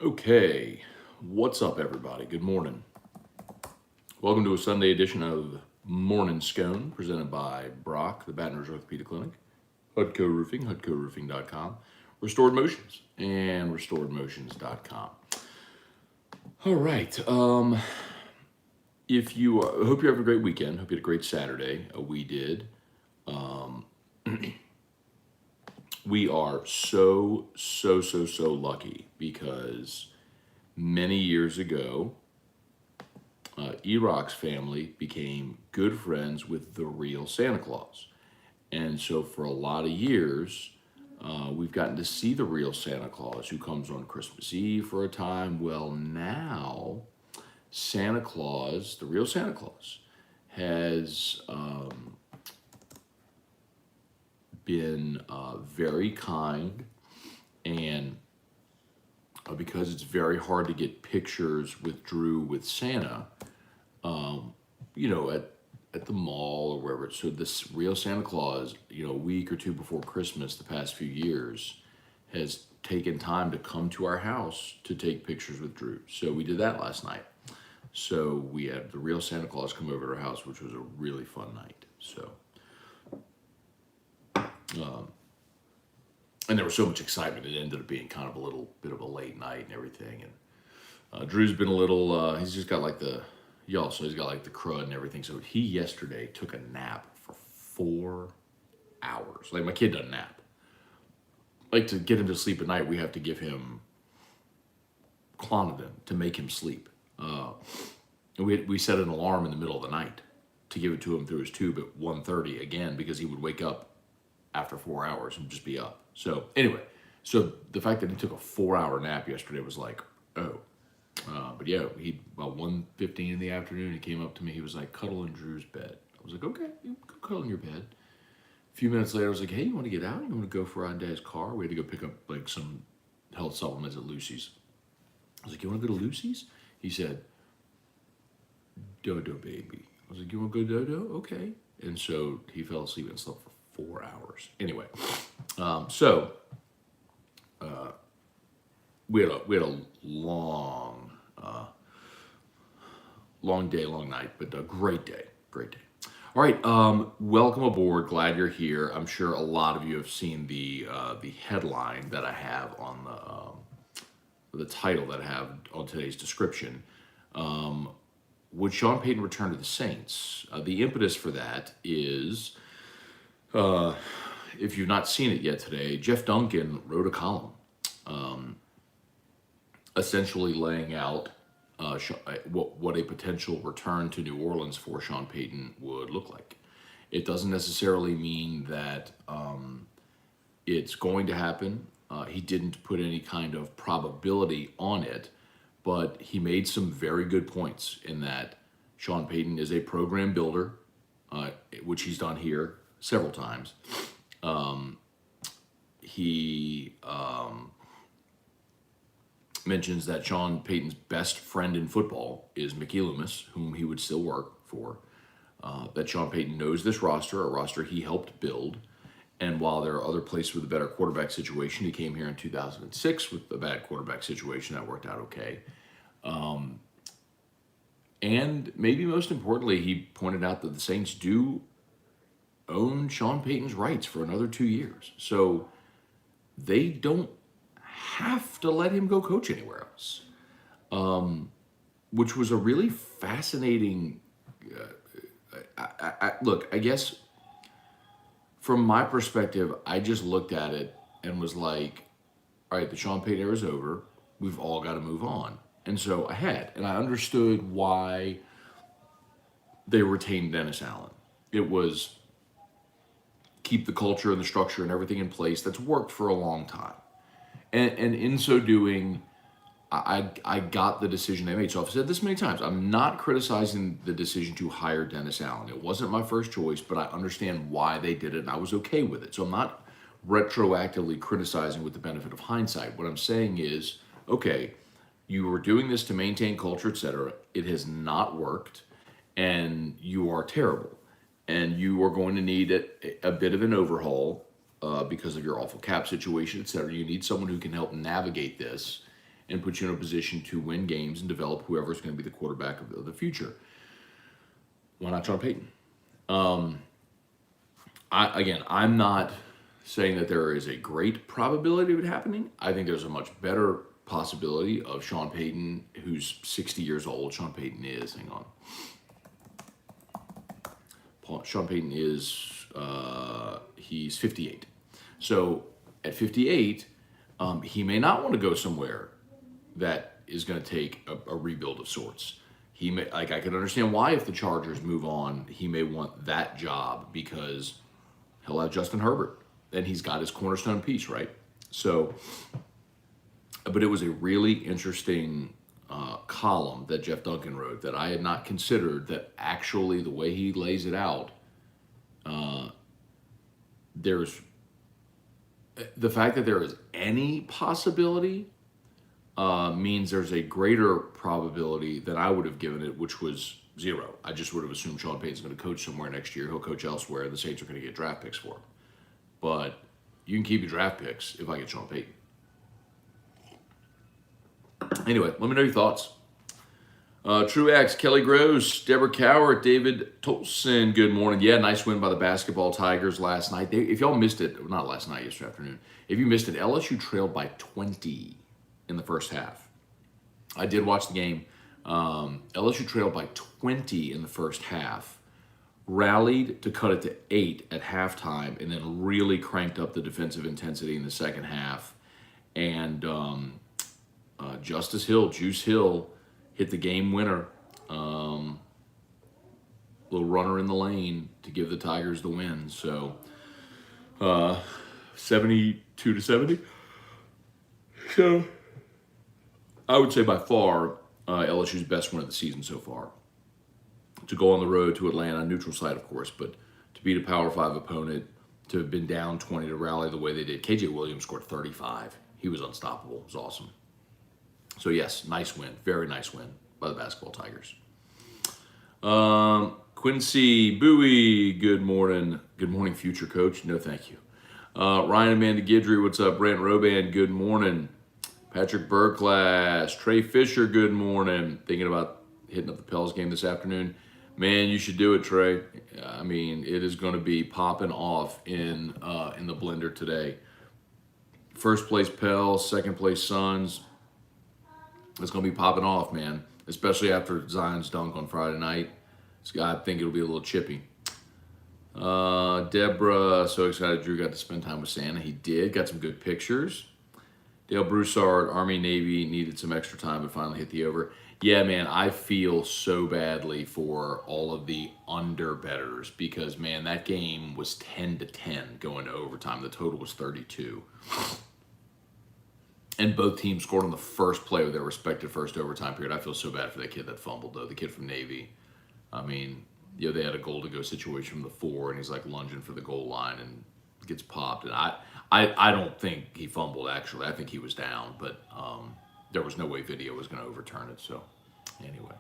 Okay, what's up, everybody? Good morning. Welcome to a Sunday edition of Morning Scone, presented by Brock, the Baton Rouge Orthopedic Clinic, Hudco Roofing, HudcoRoofing.com, Restored Motions, and RestoredMotions.com. All right. If you hope you're having a great weekend. Hope you had a great Saturday. We did. We are so lucky because many years ago, Eroc's family became good friends with the real Santa Claus. And so for a lot of years, we've gotten to see the real Santa Claus who comes on Christmas Eve for a time. Well, now Santa Claus, the real Santa Claus, has been very kind, and because it's very hard to get pictures with Drew with Santa, at the mall or wherever. So this real Santa Claus, a week or two before Christmas, the past few years, has taken time to come to our house to take pictures with Drew. So we did that last night. So we had the real Santa Claus come over to our house, which was a really fun night. So, and there was so much excitement, it ended up being kind of a little bit of a late night and everything. And Drew's been a little, he's just got like he's got like the crud and everything. So he yesterday took a nap for 4 hours. Like, my kid doesn't nap. Like, to get him to sleep at night, we have to give him Clonidine to make him sleep. And we set an alarm in the middle of the night to give it to him through his tube at 1:30 again, because he would wake up after 4 hours and just be up. So anyway, so the fact that he took a 4-hour nap yesterday was like, oh. But yeah, about 1:15 in the afternoon, he came up to me. He was like, cuddle in Drew's bed. I was like, okay, you go cuddle in your bed. A few minutes later, I was like, hey, you want to get out? You want to go for a ride in Dad's car? We had to go pick up like some health supplements at Lucy's. I was like, you want to go to Lucy's? He said, Dodo baby. I was like, you want to go Dodo? Okay. And so he fell asleep and slept for 4 hours. Anyway, we had a long day, long night, but a great day. All right, welcome aboard. Glad you're here. I'm sure a lot of you have seen the headline that I have on the title that I have on today's description. Would Sean Payton return to the Saints? The impetus for that is, if you've not seen it yet today, Jeff Duncan wrote a column essentially laying out what a potential return to New Orleans for Sean Payton would look like. It doesn't necessarily mean that it's going to happen. He didn't put any kind of probability on it, but he made some very good points in that Sean Payton is a program builder, which he's done here several times. He mentions that Sean Payton's best friend in football is Mickey Loomis, whom he would still work for. That Sean Payton knows this roster, a roster he helped build. And while there are other places with a better quarterback situation, he came here in 2006 with a bad quarterback situation that worked out okay. And maybe most importantly, he pointed out that the Saints do own Sean Payton's rights for another 2 years. So they don't have to let him go coach anywhere else, which was a really fascinating. Look, I guess from my perspective, I just looked at it and was like, all right, the Sean Payton era is over. We've all got to move on. And so I understood why they retained Dennis Allen. It was keep the culture and the structure and everything in place that's worked for a long time. And in so doing, I got the decision they made. So I've said this many times. I'm not criticizing the decision to hire Dennis Allen. It wasn't my first choice, but I understand why they did it, and I was okay with it. So I'm not retroactively criticizing with the benefit of hindsight. What I'm saying is, okay, you were doing this to maintain culture, etc. It has not worked, and you are terrible. And you are going to need a bit of an overhaul because of your awful cap situation, etc. You need someone who can help navigate this and put you in a position to win games and develop whoever's going to be the quarterback of the future. Why not Sean Payton? I'm not saying that there is a great probability of it happening. I think there's a much better possibility of Sean Payton, who's 60 years old. Sean Payton is, hang on. Sean Payton is, he's 58. So at 58, he may not want to go somewhere that is going to take a rebuild of sorts. He may, I can understand why if the Chargers move on, he may want that job because he'll have Justin Herbert and he's got his cornerstone piece, right? So, but it was a really interesting column that Jeff Duncan wrote that I had not considered, that actually the way he lays it out, there's the fact that there is any possibility means there's a greater probability than I would have given it, which was 0. I just would have assumed Sean Payton's going to coach somewhere next year. He'll coach elsewhere, and the Saints are going to get draft picks for him. But you can keep your draft picks if I get Sean Payton. Anyway, let me know your thoughts. Truax, Kelly Gross, Deborah Cowart, David Tolson, good morning. Yeah, nice win by the basketball Tigers last night. If y'all missed it, not last night, yesterday afternoon. If you missed it, LSU trailed by 20 in the first half. I did watch the game. LSU trailed by 20 in the first half, rallied to cut it to 8 at halftime, and then really cranked up the defensive intensity in the second half. And Justice Hill, Juice Hill, hit the game winner. Little runner in the lane to give the Tigers the win. So 72-70. So I would say by far LSU's best win of the season so far. To go on the road to Atlanta, neutral site of course, but to beat a Power 5 opponent, to have been down 20 to rally the way they did. KJ Williams scored 35. He was unstoppable. It was awesome. So yes, nice win. Very nice win by the basketball Tigers. Quincy Bowie, good morning. Good morning, future coach. No, thank you. Ryan Amanda Guidry, what's up? Brant Roban, good morning. Patrick Burklass, Trey Fisher, good morning. Thinking about hitting up the Pels game this afternoon. Man, you should do it, Trey. I mean, it is going to be popping off in the blender today. First place Pels, second place Suns. It's going to be popping off, man, especially after Zion's dunk on Friday night. I think it'll be a little chippy. Deborah, so excited Drew got to spend time with Santa. He did. Got some good pictures. Dale Broussard, Army, Navy, needed some extra time but finally hit the over. Yeah, man, I feel so badly for all of the under-bettors because, man, that game was 10-10 going to overtime. The total was 32. And both teams scored on the first play of their respective first overtime period. I feel so bad for that kid that fumbled, though. The kid from Navy. I mean, you know, they had a goal-to-go situation from the 4, and he's like lunging for the goal line and gets popped. And I don't think he fumbled, actually. I think he was down, but there was no way video was going to overturn it. So, anyway.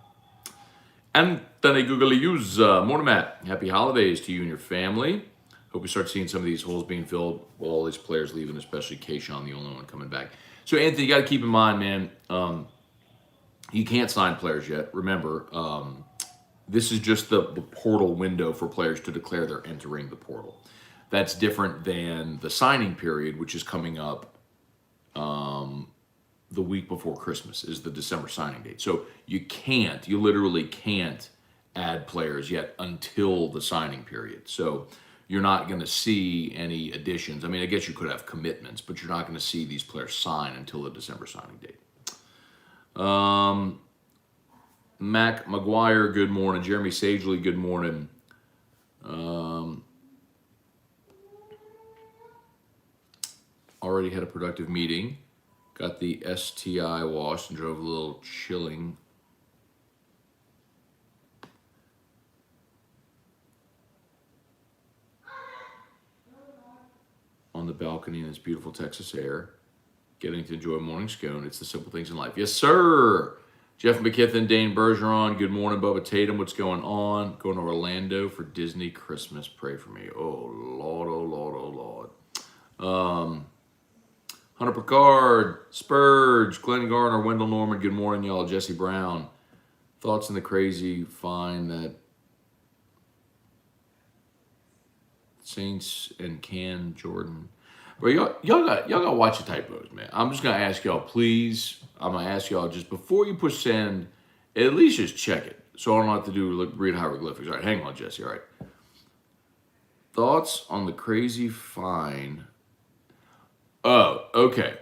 Anthony Guglieluz, morning, Matt. Happy holidays to you and your family. Hope we start seeing some of these holes being filled with all these players leaving, especially Kayshawn, the only one coming back. So, Anthony, you got to keep in mind, man, you can't sign players yet. Remember, this is just the portal window for players to declare they're entering the portal. That's different than the signing period, which is coming up the week before Christmas, is the December signing date. So you literally can't add players yet until the signing period. So you're not going to see any additions. I mean, I guess you could have commitments, but you're not going to see these players sign until the December signing date. Mac McGuire, good morning. Jeremy Sagely, good morning. Already had a productive meeting. Got the STI washed and drove a little chilling. On the balcony in this beautiful Texas air. Getting to enjoy morning scone. It's the simple things in life. Yes, sir. Jeff McKithen, Dane Bergeron, good morning. Bubba Tatum, what's going on? Going to Orlando for Disney Christmas. Pray for me. Oh, Lord, oh, Lord, oh, Lord. Hunter Picard, Spurge, Glenn Garner, Wendell Norman. Good morning, y'all. Jesse Brown. Thoughts on the crazy fine that Saints and Cam Jordan. But y'all got to watch the typos, man. I'm just gonna ask y'all, please. I'm gonna ask y'all just before you push send, at least just check it, so I don't have to read hieroglyphics. All right, hang on, Jesse. All right. Thoughts on the crazy fine? Oh, okay.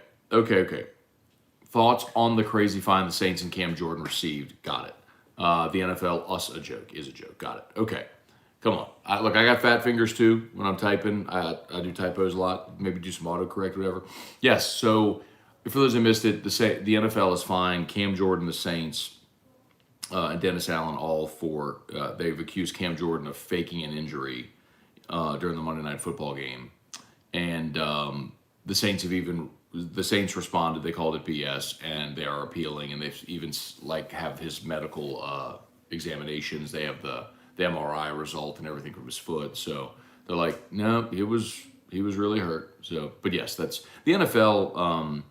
Thoughts on the crazy fine the Saints and Cam Jordan received? Got it. The NFL, us a joke, is a joke. Got it. Okay. Come on. I got fat fingers too when I'm typing. I do typos a lot. Maybe do some autocorrect, whatever. Yes. So for those who missed it, the NFL is fine. Cam Jordan, the Saints, and Dennis Allen all for they've accused Cam Jordan of faking an injury during the Monday Night Football game, and the Saints responded. They called it BS, and they are appealing, and they've even have his medical examinations. They have the MRI result and everything from his foot. So they're like, no, he was really hurt. So, but yes, that's the NFL.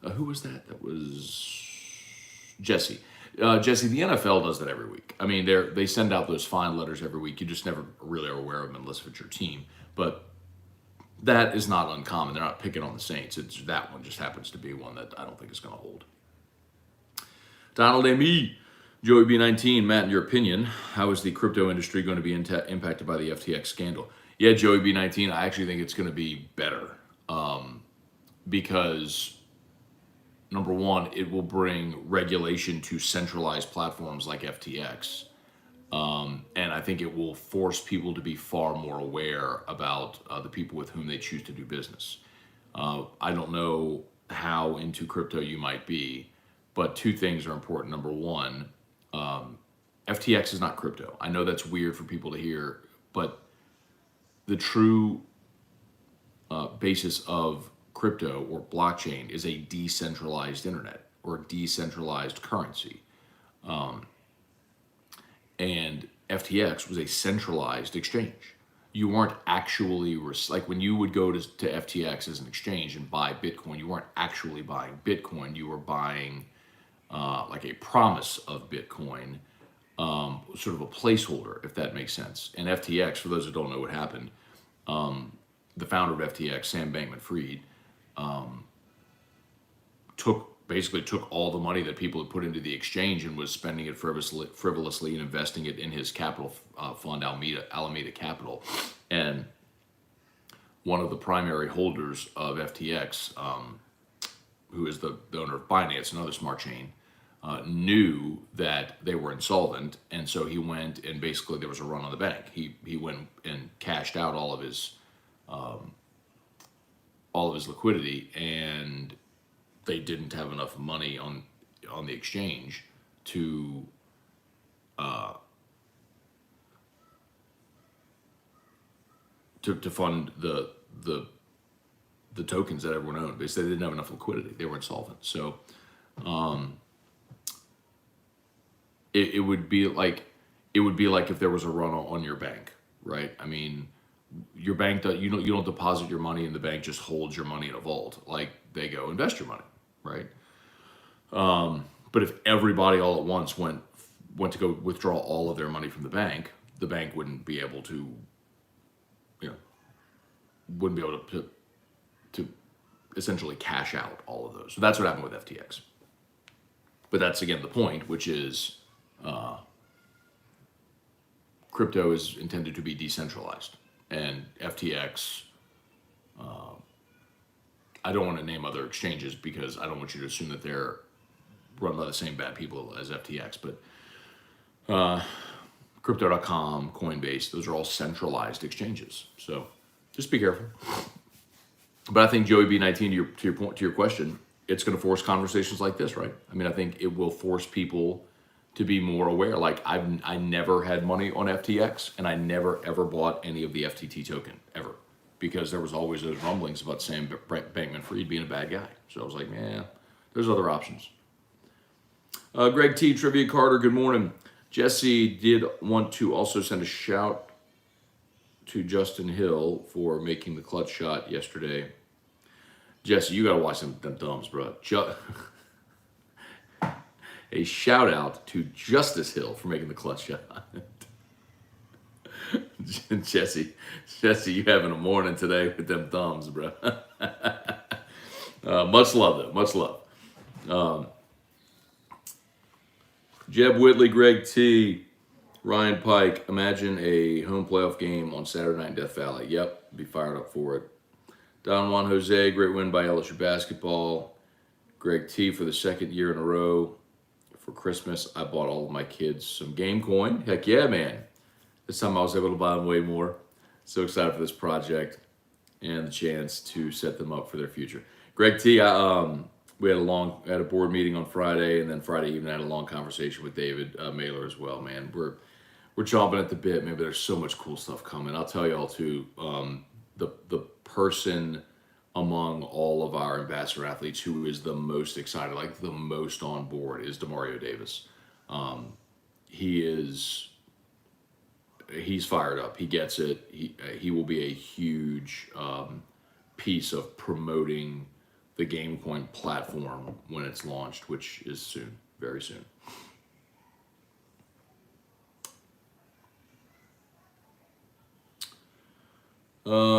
Who was that? That was Jesse. Jesse, the NFL does that every week. I mean, they send out those fine letters every week. You just never really are aware of them unless it's your team. But that is not uncommon. They're not picking on the Saints. That one just happens to be one that I don't think is going to hold. Donald M.E. Joey B19, Matt, in your opinion, how is the crypto industry going to be impacted by the FTX scandal? Yeah, Joey B19, I actually think it's going to be better because, number one, it will bring regulation to centralized platforms like FTX. And I think it will force people to be far more aware about the people with whom they choose to do business. I don't know how into crypto you might be, but two things are important. Number one, FTX is not crypto. I know that's weird for people to hear, but the true basis of crypto or blockchain is a decentralized internet or a decentralized currency. And FTX was a centralized exchange. You weren't actually, like when you would go to FTX as an exchange and buy Bitcoin, you weren't actually buying Bitcoin. You were buying like a promise of Bitcoin, sort of a placeholder, if that makes sense. And FTX, for those who don't know what happened, the founder of FTX, Sam Bankman-Fried, basically took all the money that people had put into the exchange and was spending it frivolously and investing it in his capital fund, Alameda Capital. And one of the primary holders of FTX, who is the owner of Binance, another smart chain, knew that they were insolvent, and so he went and basically there was a run on the bank. He went and cashed out all of his liquidity, and they didn't have enough money on the exchange to fund the tokens that everyone owned. Basically, they didn't have enough liquidity. They were insolvent. So it would be like if there was a run on your bank, right? I mean, your bank you don't deposit your money in the bank, just holds your money in a vault. Like they go invest your money, right? But if everybody all at once went to go withdraw all of their money from the bank wouldn't be able to, to essentially cash out all of those. So that's what happened with FTX. But that's again the point, which is crypto is intended to be decentralized, and FTX. I don't want to name other exchanges because I don't want you to assume that they're run by the same bad people as FTX, but Crypto.com, Coinbase, those are all centralized exchanges. So just be careful. But I think Joey B19, to your question, it's going to force conversations like this, right? I mean, I think it will force people to be more aware. Like I never had money on FTX, and I never ever bought any of the FTT token ever, because there was always those rumblings about Sam Bankman-Fried being a bad guy. So I was like, man, there's other options. Greg T. Trivia Carter, good morning. Jesse did want to also send a shout to Justin Hill for making the clutch shot yesterday. Jesse, you got to watch them thumbs, bro. A shout out to Justice Hill for making the clutch shot. Jesse, you having a morning today with them thumbs, bro. Much love, though. Much love. Jeb Whitley, Greg T, Ryan Pike. Imagine a home playoff game on Saturday night in Death Valley. Yep, be fired up for it. Don Juan Jose, great win by LSU basketball. Greg T for the second year in a row. For Christmas, I bought all of my kids some game coin. Heck yeah, man. This time I was able to buy them way more. So excited for this project and the chance to set them up for their future. Greg T, we had a board meeting on Friday, and then Friday evening I had a long conversation with David Mailer as well, man. We're chomping at the bit, man, but there's so much cool stuff coming. I'll tell you all too, the person among all of our ambassador athletes who is the most excited, like the most on board, is Demario Davis. He's fired up. He gets it. He will be a huge piece of promoting the GameCoin platform when it's launched, which is soon, very soon.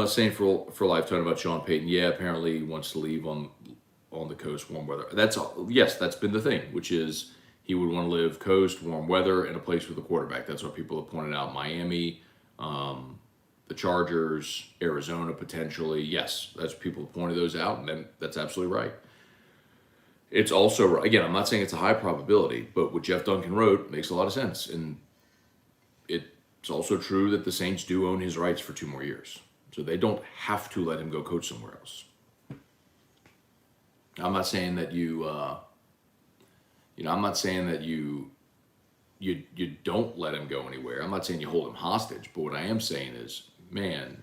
Saying for life, talking about Sean Payton. Yeah, apparently he wants to leave on the coast, warm weather. That's been the thing, which is he would want to live coast, warm weather, in a place with a quarterback. That's what people have pointed out. Miami, the Chargers, Arizona potentially. Yes, that's people have pointed those out, and then that's absolutely right. It's also, again, I'm not saying it's a high probability, but what Jeff Duncan wrote makes a lot of sense. And it's also true that the Saints do own his rights for 2 more years. So they don't have to let him go coach somewhere else. I'm not saying that I'm not saying that you don't let him go anywhere. I'm not saying you hold him hostage. But what I am saying is, man,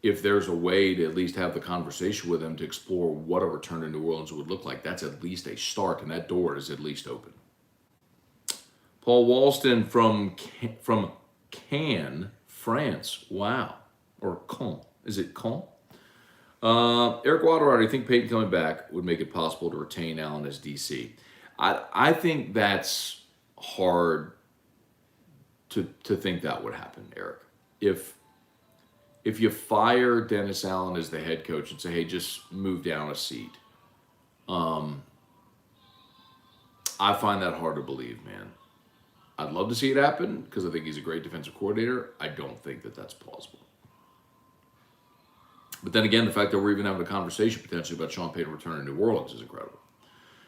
if there's a way to at least have the conversation with him to explore what a return to New Orleans would look like, that's at least a start, and that door is at least open. Paul Walston from Cannes, France. Wow. Or Caen. Is it Caen? Eric Waterard, I think Payton coming back would make it possible to retain Allen as DC. I think that's hard to think that would happen, Eric. If you fire Dennis Allen as the head coach and say, hey, just move down a seat, I find that hard to believe, man. I'd love to see it happen because I think he's a great defensive coordinator. I don't think that that's plausible. But then again, the fact that we're even having a conversation potentially about Sean Payton returning to New Orleans is incredible.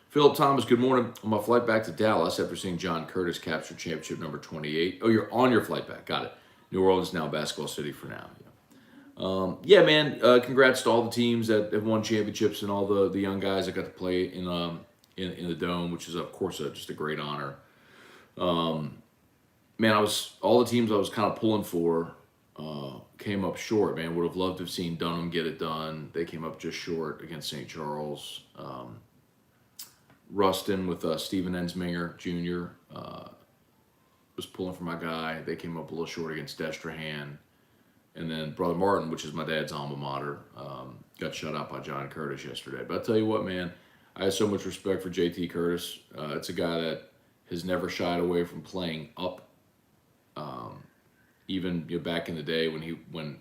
Philip Thomas, good morning. On my flight back to Dallas after seeing John Curtis capture championship number 28. Oh, you're on your flight back. Got it. New Orleans now basketball city for now. Yeah, man. Congrats to all the teams that have won championships and all the young guys that got to play in the Dome, which is of course just a great honor. Man, all the teams I was kind of pulling for came up short, man. Would have loved to have seen Dunham get it done. They came up just short against St. Charles. Ruston with Steven Ensminger Jr. Was pulling for my guy. They came up a little short against Destrehan. And then Brother Martin, which is my dad's alma mater, got shut out by John Curtis yesterday. But I'll tell you what, man, I have so much respect for JT Curtis. It's a guy that has never shied away from playing up. Even back in the day when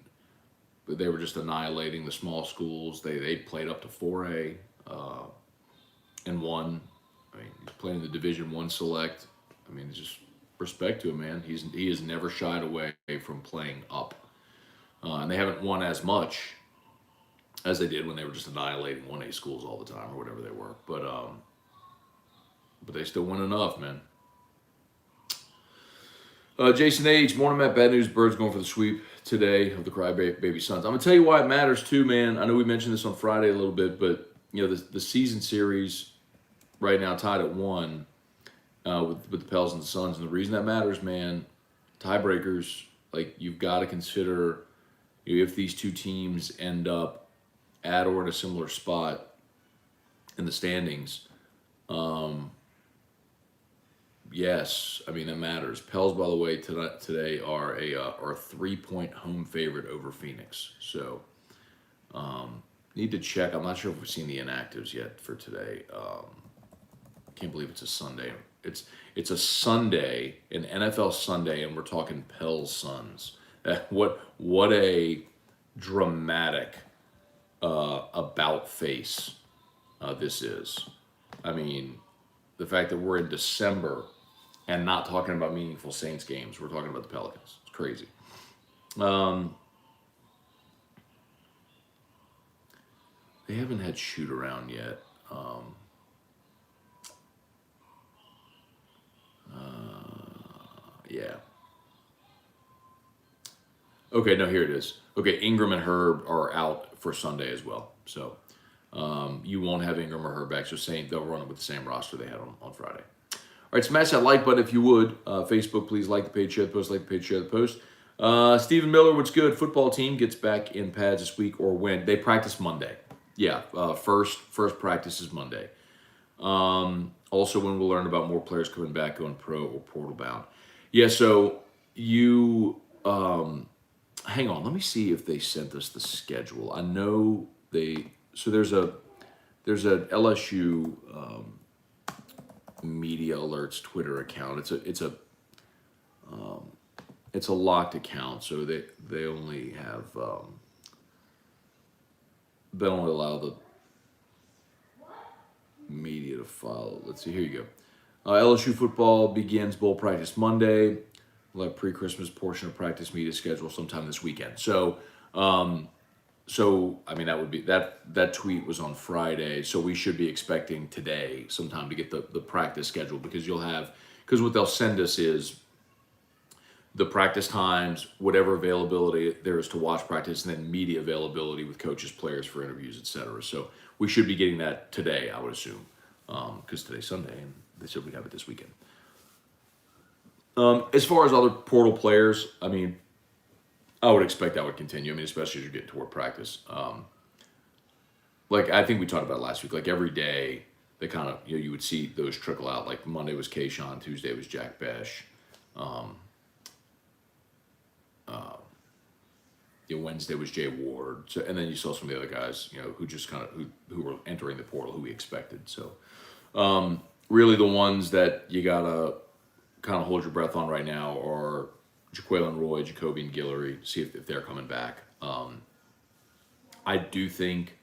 they were just annihilating the small schools, they played up to 4A and won. I mean, he's playing the Division I select. I mean, just respect to him, man. He has never shied away from playing up, and they haven't won as much as they did when they were just annihilating 1A schools all the time or whatever they were. But they still win enough, man. Jason H. Morning, Matt. Bad news. Birds going for the sweep today of the Crybaby Suns. I'm going to tell you why it matters, too, man. I know we mentioned this on Friday a little bit, but, the season series right now tied at 1 with the Pels and the Suns. And the reason that matters, man, tiebreakers, like, you've got to consider if these two teams end up at or in a similar spot in the standings, Yes, I mean that matters. Pels, by the way, today are a 3-point home favorite over Phoenix. So need to check. I'm not sure if we've seen the inactives yet for today. Can't believe it's a Sunday. It's a Sunday, an NFL Sunday, and we're talking Pels Suns. What a dramatic about face this is. I mean, the fact that we're in December and not talking about meaningful Saints games, we're talking about the Pelicans. It's crazy. They haven't had shoot around yet. Yeah. Okay, no, here it is. Okay, Ingram and Herb are out for Sunday as well. So you won't have Ingram or Herb back. So they'll run it with the same roster they had on Friday. All right, smash that like button if you would. Facebook, please like the page, share the post, like the page, share the post. Stephen Miller, what's good? Football team gets back in pads this week or when? They practice Monday. Yeah, first practice is Monday. Also, when we'll learn about more players coming back going pro or portal bound. Yeah, so you hang on. Let me see if they sent us the schedule. I know they. So there's a LSU media alerts Twitter account. It's a locked account, so they only have they don't allow the media to follow. Let's see. Here you go. LSU football begins bowl practice Monday. We'll have pre-Christmas portion of practice media schedule sometime this weekend. So I mean that would be that tweet was on Friday, so we should be expecting today sometime to get the practice schedule because what they'll send us is the practice times, whatever availability there is to watch practice, and then media availability with coaches, players for interviews, etc. So we should be getting that today, I would assume, because today's Sunday and they said we'd have it this weekend. As far as other portal players, I mean, I would expect that would continue. I mean, especially as you're getting toward practice. Like I think we talked about last week. Like every day, they kind of you would see those trickle out. Like Monday was Kayshawn, Tuesday was Jack Besh. Wednesday was Jay Ward. So, and then you saw some of the other guys, who just kind of who were entering the portal, who we expected. So, really, the ones that you gotta kind of hold your breath on right now are Jaquelin Roy, Jacoby, and Guillory. See if they're coming back. I do think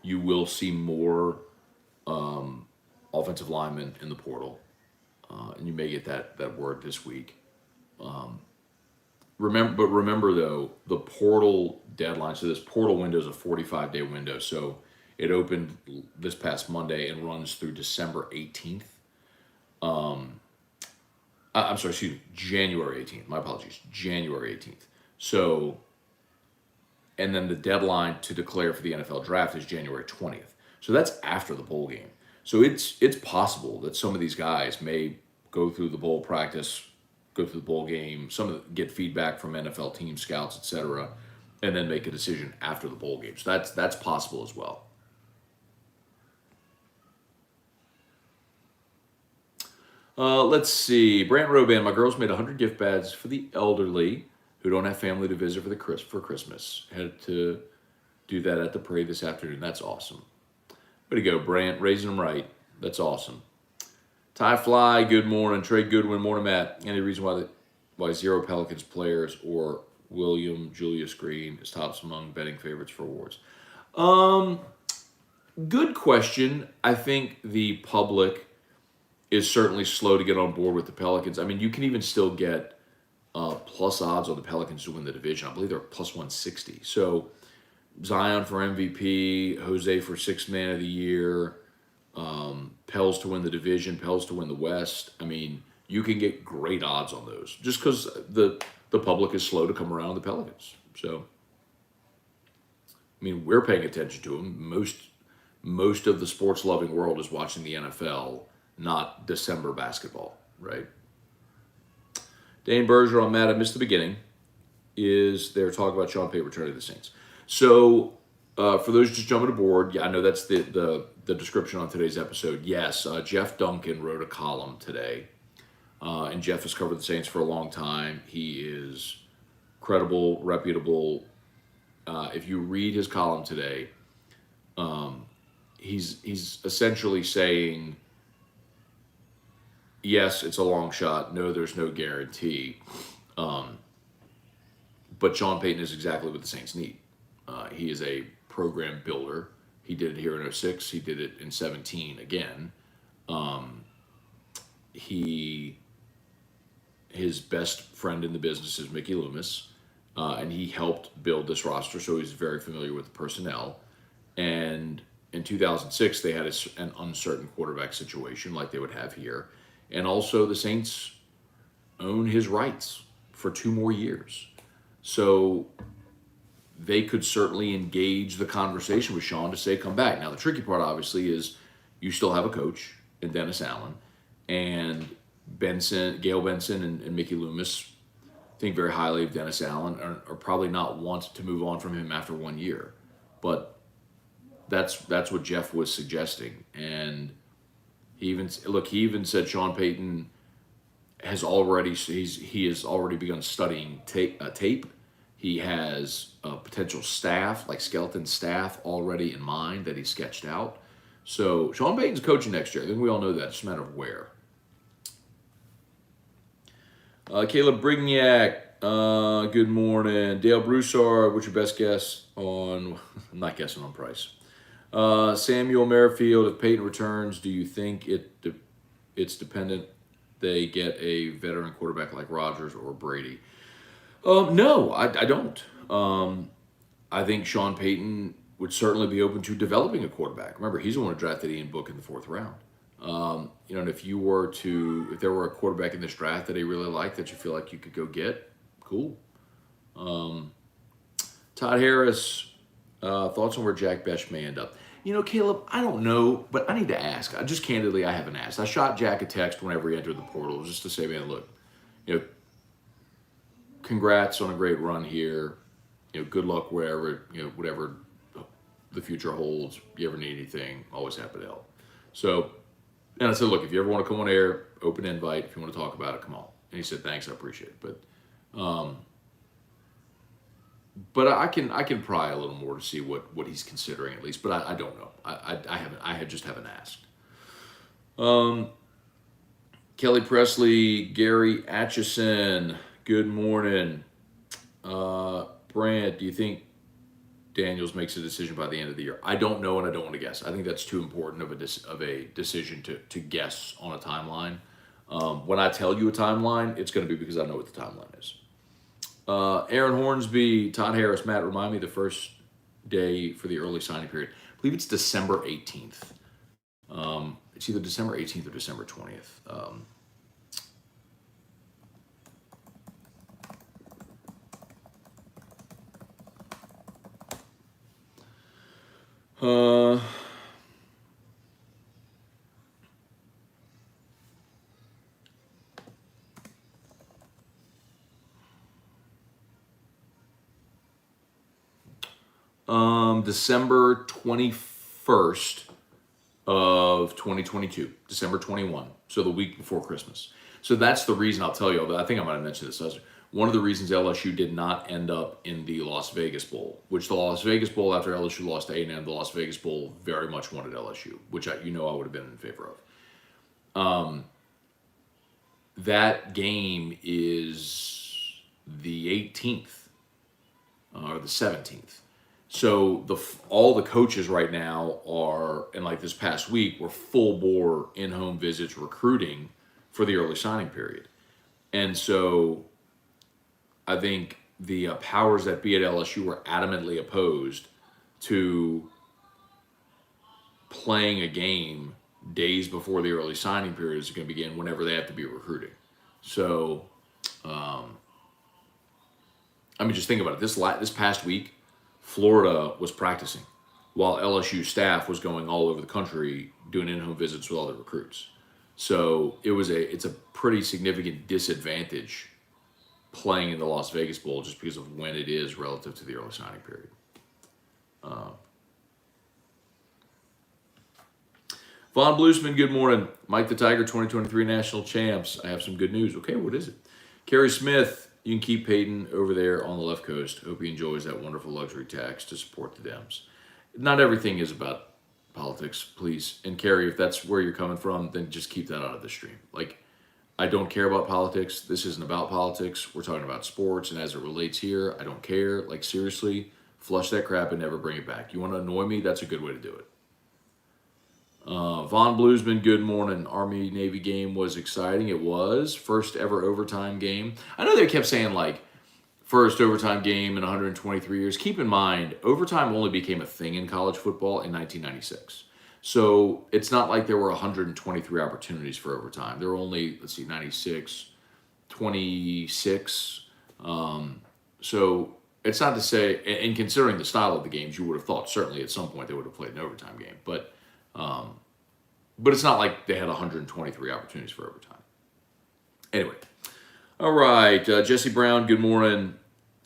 you will see more offensive linemen in the portal, and you may get that word this week. Remember though, the portal deadline. So this portal window is a 45-day window. So it opened this past Monday and runs through December 18th. I'm sorry, excuse me, January 18th. My apologies, January 18th. So, and then the deadline to declare for the NFL draft is January 20th. So that's after the bowl game. So it's possible that some of these guys may go through the bowl practice, go through the bowl game, get feedback from NFL team scouts, etc., and then make a decision after the bowl game. So that's possible as well. Let's see. Brant Roban, my girls made 100 gift bags for the elderly who don't have family to visit for Christmas. Had to do that at the parade this afternoon. That's awesome. Way to go, Brant. Raising them right. That's awesome. Ty Fly, good morning. Trey Goodwin, morning, Matt. Any reason why zero Pelicans players or William Julius Green is tops among betting favorites for awards? Good question. I think the public is certainly slow to get on board with the Pelicans. I mean, you can even still get plus odds on the Pelicans to win the division. I believe they're plus 160. So Zion for MVP, Jose for sixth man of the year, Pels to win the division, Pels to win the West. I mean, you can get great odds on those just because the public is slow to come around the Pelicans. So, I mean, we're paying attention to them. Most of the sports-loving world is watching the NFL, not December basketball, right? Dane Berger on Matt, I missed the beginning. Is there talk about Sean Payton returning to the Saints? So, for those just jumping aboard, yeah, I know that's the description on today's episode. Yes, Jeff Duncan wrote a column today And Jeff has covered the Saints for a long time. He is credible, reputable. If you read his column today, he's essentially saying, yes, it's a long shot. No, there's no guarantee. But Sean Payton is exactly what the Saints need. He is a program builder. He did it here in 06. He did it in 17 again. His best friend in the business is Mickey Loomis, and he helped build this roster, so he's very familiar with the personnel. And in 2006, they had an uncertain quarterback situation like they would have here. And also the Saints own his rights for 2 more years. So they could certainly engage the conversation with Sean to say, come back. Now, the tricky part, obviously, is you still have a coach in Dennis Allen, and Gail Benson and Mickey Loomis think very highly of Dennis Allen, are probably not want to move on from him after 1 year. But that's what Jeff was suggesting. And he even said Sean Payton has already begun studying tape. He has potential staff, like skeleton staff, already in mind that he sketched out. So Sean Payton's coaching next year. I think we all know that. It's just a matter of where. Caleb Brignac, good morning. Dale Broussard, what's your best guess on... I'm not guessing on price. Samuel Merrifield, if Payton returns, do you think it's dependent they get a veteran quarterback like Rodgers or Brady? No, I don't. I think Sean Payton would certainly be open to developing a quarterback. Remember, he's the one who drafted Ian Book in the 4th round. And if there were a quarterback in this draft that he really liked that you feel like you could go get, cool. Todd Harris, thoughts on where Jack Bech may end up? Caleb, I don't know, but I need to ask. I haven't asked. I shot Jack a text whenever he entered the portal just to say, man, look, congrats on a great run here. Good luck wherever, whatever the future holds. If you ever need anything, always happy to help. So, and I said, look, if you ever want to come on air, open invite. If you want to talk about it, come on. And he said, thanks, I appreciate it. But I can pry a little more to see what he's considering at least. But I don't know. I just haven't asked. Kelly Presley, Gary Atchison, good morning. Brant, do you think Daniels makes a decision by the end of the year? I don't know, and I don't want to guess. I think that's too important of a decision to guess on a timeline. When I tell you a timeline, it's going to be because I know what the timeline is. Aaron Hornsby, Todd Harris, Matt, remind me the first day for the early signing period. I believe it's December 18th. It's either December 18th or December 20th. December 21st of 2022, December 21, so the week before Christmas. So that's the reason, I'll tell you, I think I might have mentioned this. One of the reasons LSU did not end up in the Las Vegas Bowl, which the Las Vegas Bowl, after LSU lost to A&M, the Las Vegas Bowl very much wanted LSU, which I would have been in favor of. That game is the 18th or the 17th. So all the coaches right now are, and like this past week, were full bore in-home visits recruiting for the early signing period. And so I think the powers that be at LSU were adamantly opposed to playing a game days before the early signing period is going to begin, whenever they have to be recruiting. So, just think about it. This past week, Florida was practicing while LSU staff was going all over the country doing in-home visits with all the recruits. So it's a pretty significant disadvantage playing in the Las Vegas Bowl just because of when it is relative to the early signing period. Von Bluesman, good morning. Mike the Tiger, 2023 national champs. I have some good news. Okay, what is it? Kerry Smith, you can keep Payton over there on the left coast. Hope he enjoys that wonderful luxury tax to support the Dems. Not everything is about politics, please. And Kerry, if that's where you're coming from, then just keep that out of the stream. Like, I don't care about politics. This isn't about politics. We're talking about sports, and as it relates here, I don't care. Like, seriously, flush that crap and never bring it back. You want to annoy me? That's a good way to do it. Von Bluesman, good morning. Army-Navy game was exciting. It was. First ever overtime game. I know they kept saying, like, first overtime game in 123 years. Keep in mind, overtime only became a thing in college football in 1996. So it's not like there were 123 opportunities for overtime. There were only, 96, 26. So it's not to say, and considering the style of the games, you would have thought certainly at some point they would have played an overtime game. But it's not like they had 123 opportunities for overtime. Anyway. All right. Jesse Brown, good morning.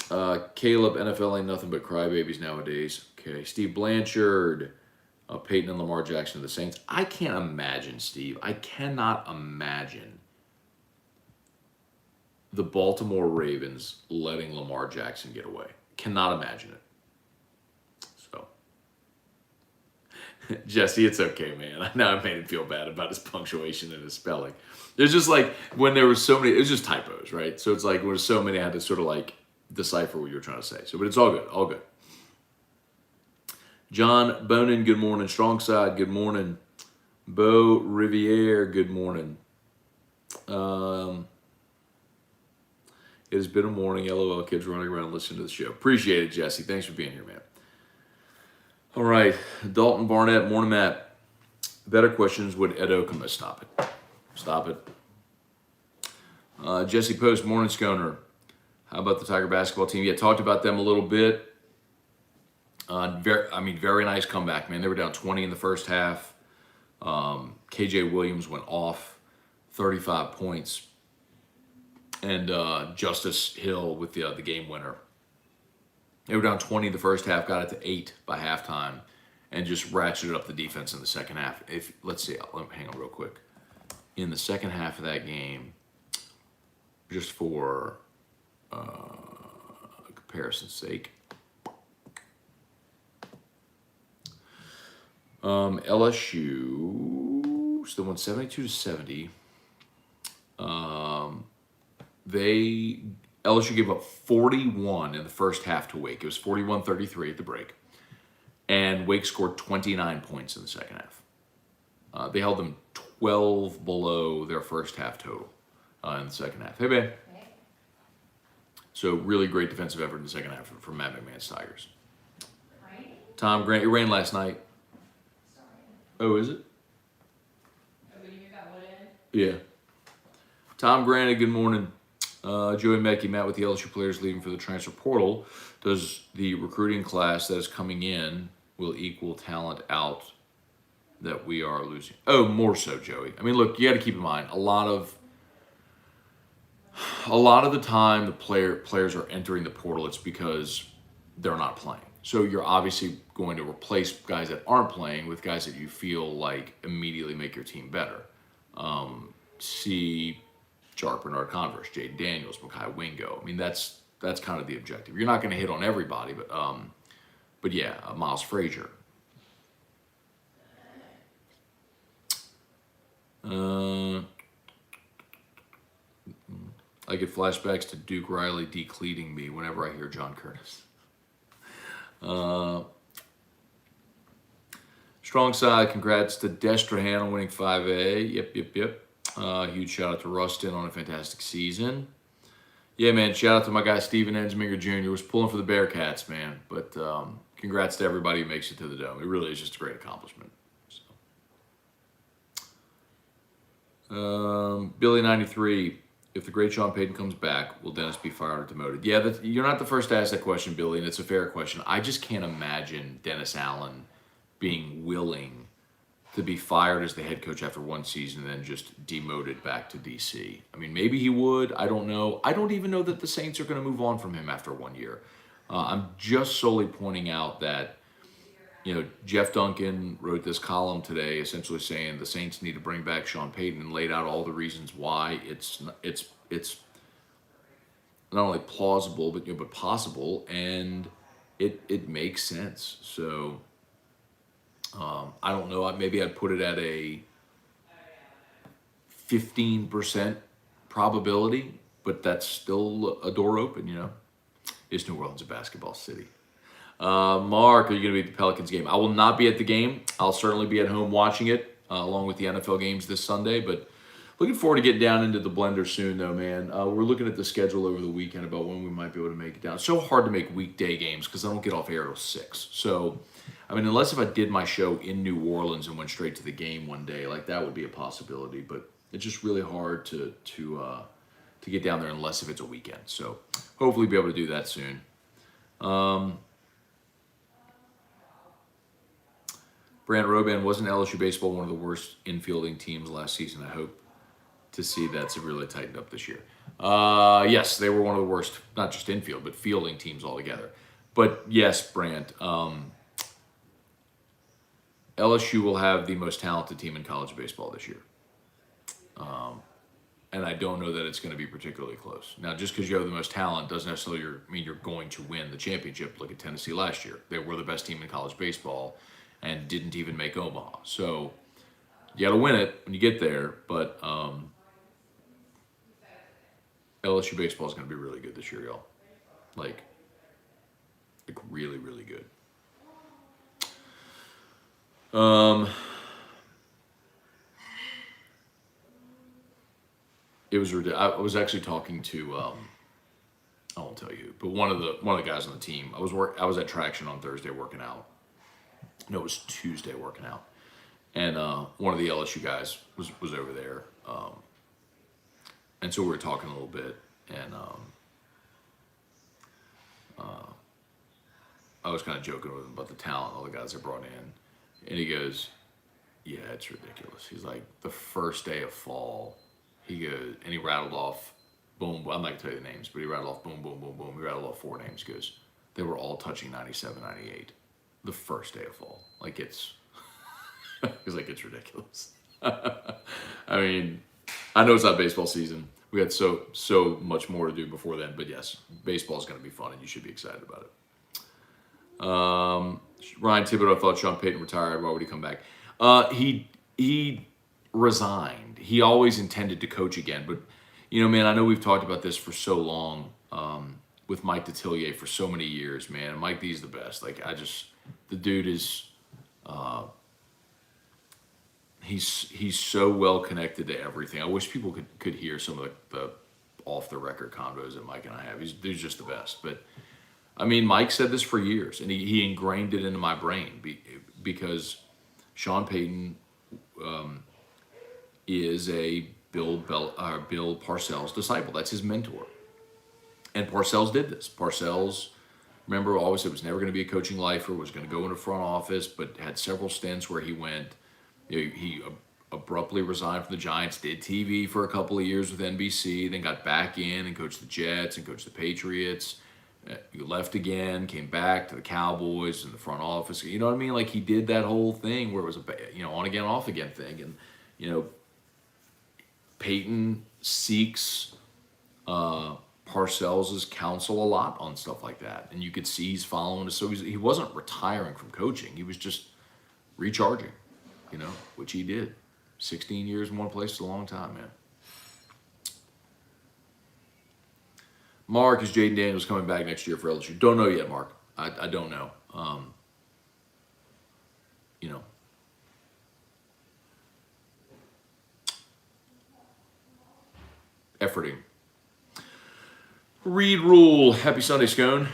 Caleb, NFL ain't nothing but crybabies nowadays. Okay. Steve Blanchard, Peyton and Lamar Jackson of the Saints. I can't imagine, Steve. I cannot imagine the Baltimore Ravens letting Lamar Jackson get away. Cannot imagine it. Jesse, it's okay, man. I know I made him feel bad about his punctuation and his spelling. There's just like, when there was so many, it was just typos, right? So it's like, when there's so many, I had to sort of like decipher what you were trying to say. So, but it's all good, all good. John Bonin, good morning. Strong Side, good morning. Beau Riviere, good morning. It has been a morning. LOL, kids running around listening to the show. Appreciate it, Jesse. Thanks for being here, man. All right, Dalton Barnett, morning, Matt. Better questions, would Ed Okama stop it? Stop it. Jesse Post, morning, Sconer. How about the Tiger basketball team? Yeah, talked about them a little bit. Very nice comeback, man. They were down 20 in the first half. KJ Williams went off, 35 points. And Justice Hill with the game winner. They were down 20 in the first half, got it to 8 by halftime, and just ratcheted up the defense in the second half. Let's see, hang on real quick. In the second half of that game, just for comparison's sake, LSU still won 72-70. LSU gave up 41 in the first half to Wake. It was 41-33 at the break. And Wake scored 29 points in the second half. They held them 12 below their first half total in the second half. Hey, babe. Hey. So really great defensive effort in the second half from Matt McMahon's Tigers. Right. Tom Grant, it rained last night. Sorry. Oh, is it? Oh, you got what in? Yeah. Tom Grant, good morning. Joey Mecki, Matt, with the LSU players leaving for the transfer portal, does the recruiting class that is coming in will equal talent out that we are losing? Oh, more so, Joey. I mean, look, you got to keep in mind, a lot of the time the players are entering the portal, it's because they're not playing. So you're obviously going to replace guys that aren't playing with guys that you feel like immediately make your team better. See Jark Bernard Converse, Jaden Daniels, Makai Wingo. I mean, that's kind of the objective. You're not going to hit on everybody, but yeah, Miles Frazier. I get flashbacks to Duke Riley decleating me whenever I hear John Curtis. Strong Side, congrats to Destrahan on winning 5A. Yep. Huge shout out to Rustin on a fantastic season. Yeah, man, shout out to my guy Steven Ensminger Jr. was pulling for the Bearcats, man. But congrats to everybody who makes it to the Dome. It really is just a great accomplishment. So. Billy 93, if the great Sean Payton comes back, will Dennis be fired or demoted? Yeah, you're not the first to ask that question, Billy, and it's a fair question. I just can't imagine Dennis Allen being willing to be fired as the head coach after one season and then just demoted back to DC. I mean, maybe he would. I don't know. I don't even know that the Saints are going to move on from him after 1 year. I'm just solely pointing out that Jeff Duncan wrote this column today, essentially saying the Saints need to bring back Sean Payton, and laid out all the reasons why it's not only plausible but possible, and it makes sense. So I don't know. Maybe I'd put it at a 15% probability, but that's still a door open. Is New Orleans a basketball city? Mark, are you going to be at the Pelicans game? I will not be at the game. I'll certainly be at home watching it, along with the NFL games this Sunday. But looking forward to getting down into the blender soon, though, man. We're looking at the schedule over the weekend about when we might be able to make it down. It's so hard to make weekday games because I don't get off air till 6. So, unless if I did my show in New Orleans and went straight to the game one day, like that would be a possibility. But it's just really hard to get down there unless if it's a weekend. So hopefully be able to do that soon. Brant Roban, wasn't LSU baseball one of the worst infielding teams last season? I hope to see that severely tightened up this year. Yes, they were one of the worst, not just infield, but fielding teams altogether. But yes, Brant, LSU will have the most talented team in college baseball this year. And I don't know that it's going to be particularly close. Now, just because you have the most talent doesn't necessarily mean you're going to win the championship. Look at Tennessee last year. They were the best team in college baseball and didn't even make Omaha. So you got to win it when you get there. But LSU baseball is going to be really good this year, y'all. Like really, really good. It was ridiculous. I was actually talking to I won't tell you, but one of the guys on the team. I was at Traction on Thursday working out. No, it was Tuesday working out, and one of the LSU guys was over there, and so we were talking a little bit, and I was kind of joking with him about the talent, all the guys they brought in, and he goes, "Yeah, it's ridiculous." He's like, the first day of fall. He goes, and he rattled off, boom, I'm not going to tell you the names, but he rattled off, boom, boom, boom, boom. He rattled off 4 names. He goes, they were all touching 97, 98. The first day of fall. Like it's ridiculous. I know it's not baseball season. We had so much more to do before then, but yes, baseball is going to be fun and you should be excited about it. Ryan Thibodeau thought Sean Payton retired. Why would he come back? He resigned. He always intended to coach again, but man, I know we've talked about this for so long with Mike Detillier for so many years, man. Mike D's the best. Like the dude is he's so well connected to everything. I wish people could hear some of the off the record convos that Mike and I have. He's just the best. But Mike said this for years, and he ingrained it into my brain because Sean Payton is a Bill Parcells disciple. That's his mentor. And Parcells did this. Parcells, remember, always said was never going to be a coaching lifer, was going to go into front office, but had several stints where he went. He abruptly resigned from the Giants, did TV for a couple of years with NBC, then got back in and coached the Jets and coached the Patriots. He left again, came back to the Cowboys in the front office. You know what I mean? Like he did that whole thing where it was a on again, off again thing. And Payton seeks Parcells' counsel a lot on stuff like that, and you could see he's following it. So he wasn't retiring from coaching; he was just recharging, which he did. 16 years in one place is a long time, man. Mark, is Jaden Daniels coming back next year for LSU? Don't know yet, Mark. I don't know. Efforting. Reed Rule. Happy Sunday, Scone.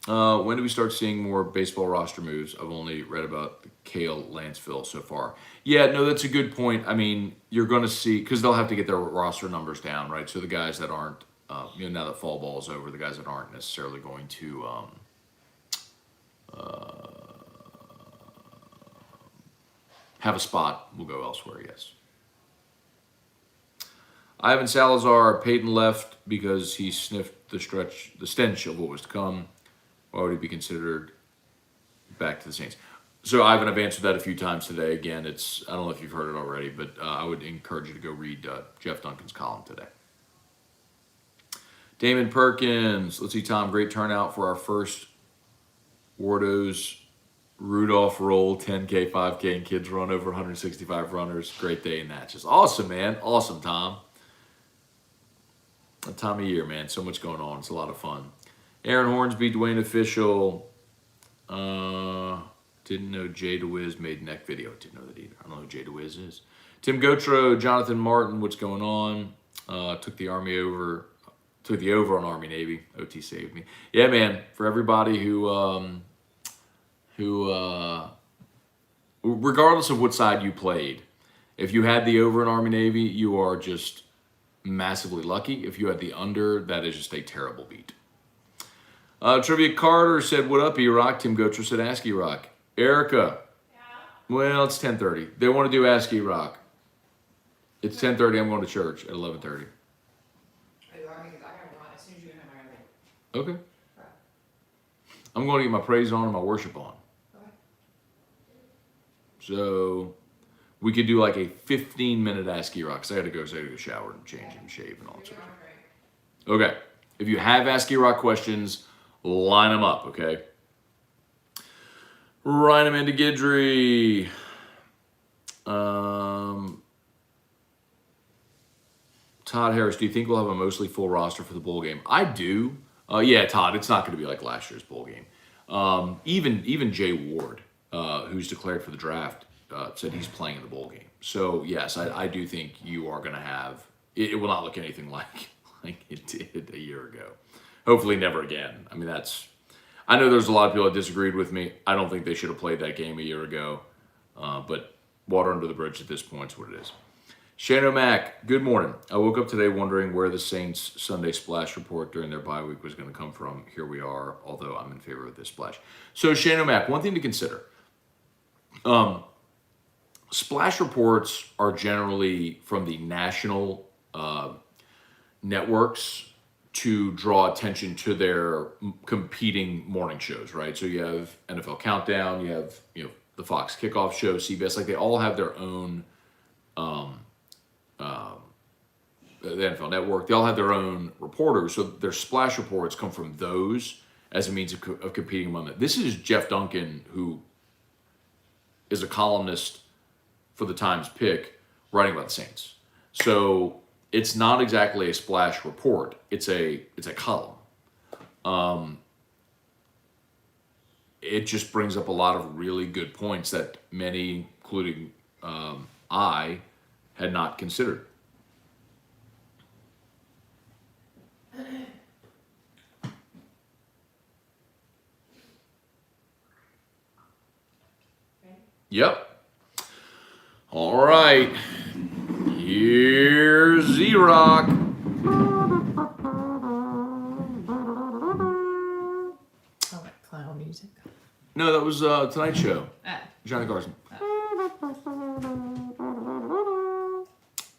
When do we start seeing more baseball roster moves? I've only read about the Kale Lanceville so far. Yeah, no, that's a good point. You're going to see, because they'll have to get their roster numbers down, right? So the guys that aren't, now that fall ball is over, the guys that aren't necessarily going to have a spot will go elsewhere, yes. Ivan Salazar, Payton left because he sniffed the stench of what was to come. Why would he be considered back to the Saints. So Ivan, I've answered that a few times today. Again, I don't know if you've heard it already, but I would encourage you to go read Jeff Duncan's column today. Damon Perkins. Let's see, Tom. Great turnout for our first Wardo's Rudolph roll 10K, 5K, and kids run over 165 runners. Great day in Natchez. Awesome, man. Awesome, Tom. That time of year, man. So much going on. It's a lot of fun. Aaron Hornsby, Dwayne Official. Didn't know Jay DeWiz made neck video. Didn't know that either. I don't know who Jay DeWiz is. Tim Gotro, Jonathan Martin. What's going on? Took the over on Army Navy. OT saved me. Yeah, man. For everybody who regardless of what side you played, if you had the over in Army Navy, you are just massively lucky. If you had the under, that is just a terrible beat. Trivia Carter said, "What up, E-Rock?" Tim Gotcher said, "Ask E-Rock." Erica. Yeah. Well, it's 10:30. They want to do Ask E-Rock. It's 10:30. I'm going to church at 11:30. Okay. I'm going to get my praise on and my worship on. Okay. So we could do like a 15-minute Ask E-Rock. So I got to go shower and change and shave and all that sort of stuff. Okay. If you have Ask E-Rock questions, line them up, okay? Ryan Amanda Guidry. Todd Harris, do you think we'll have a mostly full roster for the bowl game? I do. Yeah, Todd, it's not going to be like last year's bowl game. Even Jay Ward, who's declared for the draft, said he's playing in the bowl game. So, yes, I do think you are going to have – it will not look anything like it did a year ago. Hopefully never again. I mean, I know there's a lot of people that disagreed with me. I don't think they should have played that game a year ago. But water under the bridge at this point is what it is. Shane O'Mac, good morning. I woke up today wondering where the Saints' Sunday splash report during their bye week was going to come from. Here we are, although I'm in favor of this splash. So Shane O'Mac, one thing to consider. Splash reports are generally from the national networks to draw attention to their competing morning shows, right? So you have NFL Countdown, you have the Fox Kickoff Show, CBS, like they all have their own, the NFL Network, they all have their own reporters. So their splash reports come from those as a means of competing among them. This is Jeff Duncan, who is a columnist for the Times Pick, writing about the Saints. So it's not exactly a splash report. It's a column. It just brings up a lot of really good points that many, including I, had not considered. Yep. All right. Here's Z-Rock. Oh, like clown music. No, that was Tonight Show. Johnny Carson.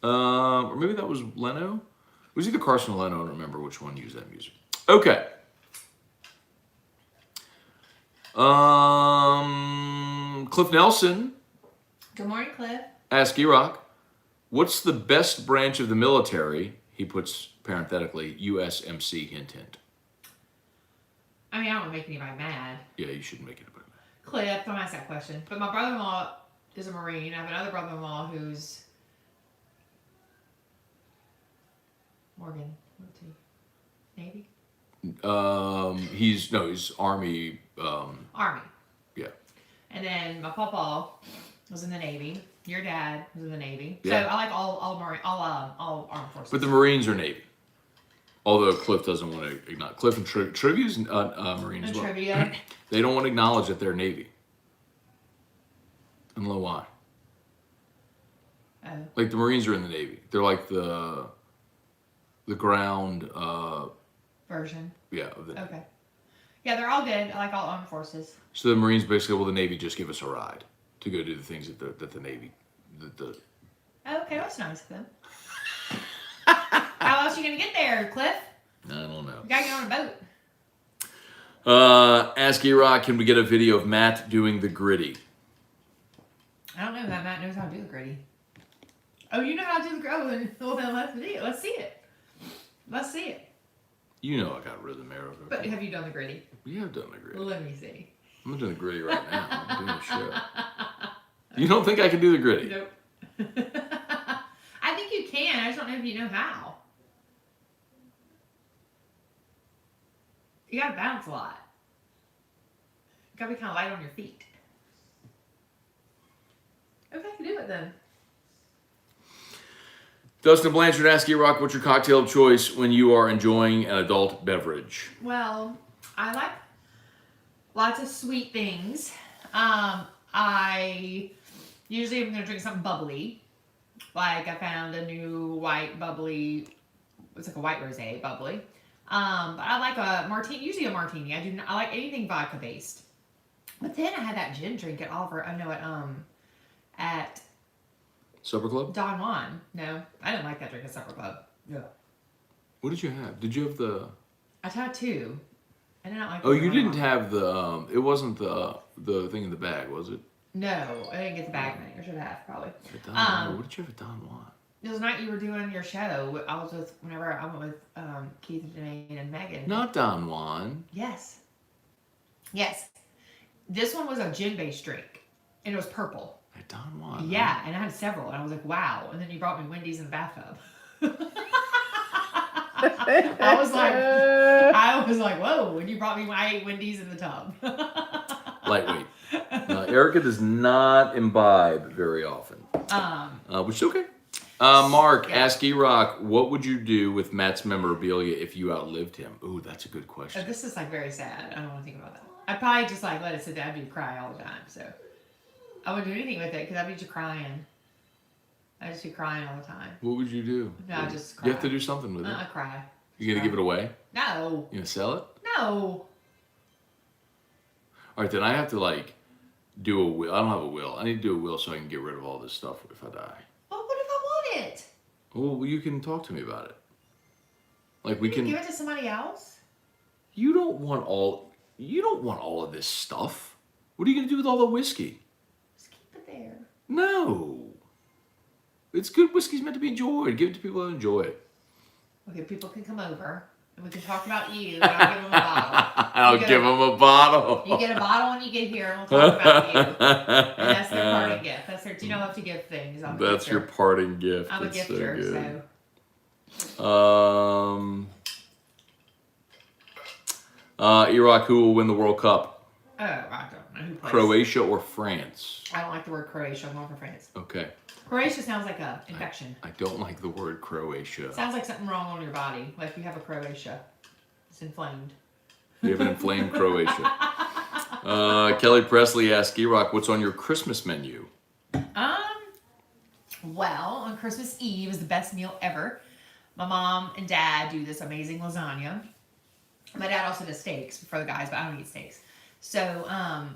Or maybe that was Leno. It was either Carson or Leno. I don't remember which one used that music. Okay. Cliff Nelson. Good morning, Cliff. Ask E-Rock. What's the best branch of the military? He puts parenthetically USMC hint hint. I mean, I don't want to make anybody mad. Yeah, you shouldn't make anybody mad. Cliff, don't ask that question. But my brother-in-law is a Marine. I have another brother-in-law who's Morgan. What's he? Navy? He's Army. Army. Yeah. And then my papa was in the Navy. Your dad was in the Navy. Yeah. So I like all armed forces. But the Marines are Navy. Although Cliff doesn't want to acknowledge. Cliff and Trivia's Marine as well. Trivia. They don't want to acknowledge that they're Navy. I don't know why. Oh. Like the Marines are in the Navy. They're like the ground version. Yeah, of the Navy. Okay. Yeah, they're all good. I like all armed forces. So the Marines basically, well, the Navy just give us a ride to go do the things that the Navy. Okay, that's nice of them. How else are you gonna get there, Cliff? I don't know. You gotta get on a boat. Ask E-Rock, can we get a video of Matt doing the gritty? I don't know that Matt knows how to do the gritty. Oh, you know how to do the gritty? Well, then let's see it. Let's see it. You know I got rhythm arrow. But have you done the gritty? We have done the gritty. Let me see. I'm doing the gritty right now. I'm doing a show. You don't think I can do the gritty? Nope. I think you can. I just don't know if you know how. You gotta bounce a lot. You gotta be kind of light on your feet. Okay, do it then. Dustin Blanchard asks E-Rock, what's your cocktail of choice when you are enjoying an adult beverage? Well, I like lots of sweet things. I usually am gonna drink something bubbly. Like I found a new white bubbly. It's like a white rosé bubbly. But I like a martini. Usually a martini. I like anything vodka based. But then I had that gin drink at Oliver. I know at Supper Club? Don Juan. No, I didn't like that drink at Supper Club. Yeah. What did you have? Did you have the... I tried two. I did not like. Oh, you didn't have the... it wasn't the thing in the bag, was it? No, I didn't get the bag money. I should have probably. At Don Juan? What did you have at Don Juan? It was the night you were doing your show. I was with, whenever I went with Keith and Janae and Megan. Not Don Juan. Yes. Yes. This one was a gin-based drink, and it was purple. At Don Juan? Yeah, and I had several, and I was like, wow. And then you brought me Wendy's in the bathtub. I was like, whoa, when you brought me, I ate Wendy's in the tub. Lightweight. Erica does not imbibe very often. Which is okay. Mark, ask E-Rock, what would you do with Matt's memorabilia if you outlived him? Ooh, that's a good question. This is like very sad. I don't want to think about that. I'd probably just like let it sit down. I'd be cry all the time. So I wouldn't do anything with it because I'd be just crying. I'd just be crying all the time. What would you do? No, I'd just cry. You have to do something with it. I'd cry. You gonna give it away? No. You gonna sell it? No. All right, then I have to like do a will. I don't have a will. I need to do a will so I can get rid of all this stuff if I die. Well, what if I want it? Well, you can talk to me about it. Like we can give it to somebody else. You don't want all of this stuff. What are you gonna do with all the whiskey? Just keep it there. No. It's good whiskey's meant to be enjoyed. Give it to people that enjoy it. Okay, people can come over and we can talk about you and I'll give them a bottle. I'll give them a bottle. You get a bottle when you get here and we'll talk about you. And that's their parting gift. That's their, I love to give things. That's your parting gift. I'm a gifter, so. E-Rock, who will win the World Cup? Oh, I don't know who plays. Croatia or France? I don't like the word Croatia. I'm going for France. Okay. Croatia sounds like an infection. I don't like the word Croatia. Sounds like something wrong on your body. Like you have a Croatia. It's inflamed. You have an inflamed Croatia. Kelly Presley asked E-Rock, what's on your Christmas menu? Well, on Christmas Eve is the best meal ever. My mom and dad do this amazing lasagna. My dad also does steaks for the guys, but I don't eat steaks. So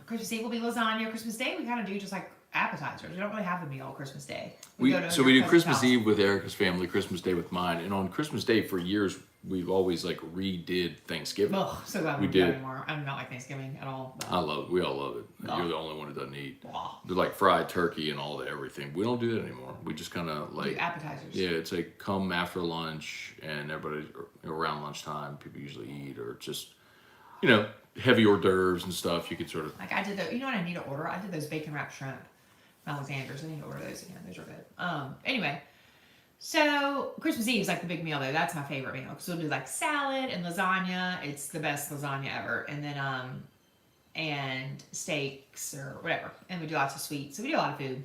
Christmas Eve will be lasagna. Christmas Day, we kind of do just like appetizers. We don't really have a meal on Christmas Day. We do Christmas Eve with Erica's family, Christmas Day with mine, and on Christmas Day for years we've always like redid Thanksgiving. Oh, so glad we do anymore. I do not like Thanksgiving at all. I love it. We all love it. Oh. You're the only one who doesn't eat. Oh. They're like fried turkey and all the everything. We don't do that anymore. We just kind of like do appetizers. Yeah, it's like come after lunch and everybody around lunchtime. People usually eat or just heavy hors d'oeuvres and stuff. You could sort of like I did you know what I need to order? I did those bacon wrapped shrimp. Alexander's. I need to order those again. Those are good. Anyway, so Christmas Eve is like the big meal though. That's my favorite meal because we'll do like salad and lasagna. It's the best lasagna ever. And then and steaks or whatever. And we do lots of sweets. So we do a lot of food.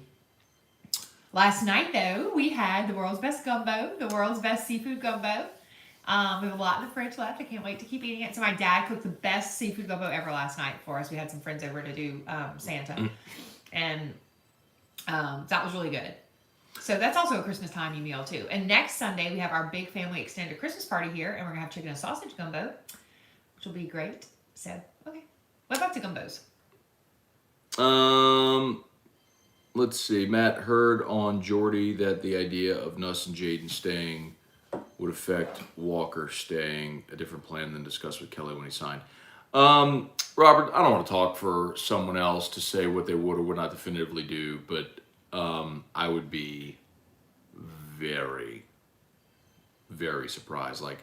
Last night though, we had the world's best gumbo, the world's best seafood gumbo. We have a lot in the fridge left. I can't wait to keep eating it. So my dad cooked the best seafood gumbo ever last night for us. We had some friends over to do Santa, and that was really good. So that's also a Christmas timey meal too. And next Sunday we have our big family extended Christmas party here, and we're gonna have chicken and sausage gumbo, which will be great. So okay, what about the gumbos? Let's see. Matt heard on Jordy that the idea of Nuss and Jaden staying would affect Walker staying, a different plan than discussed with Kelly when he signed. Robert, I don't want to talk for someone else to say what they would or would not definitively do, but I would be very, very surprised, like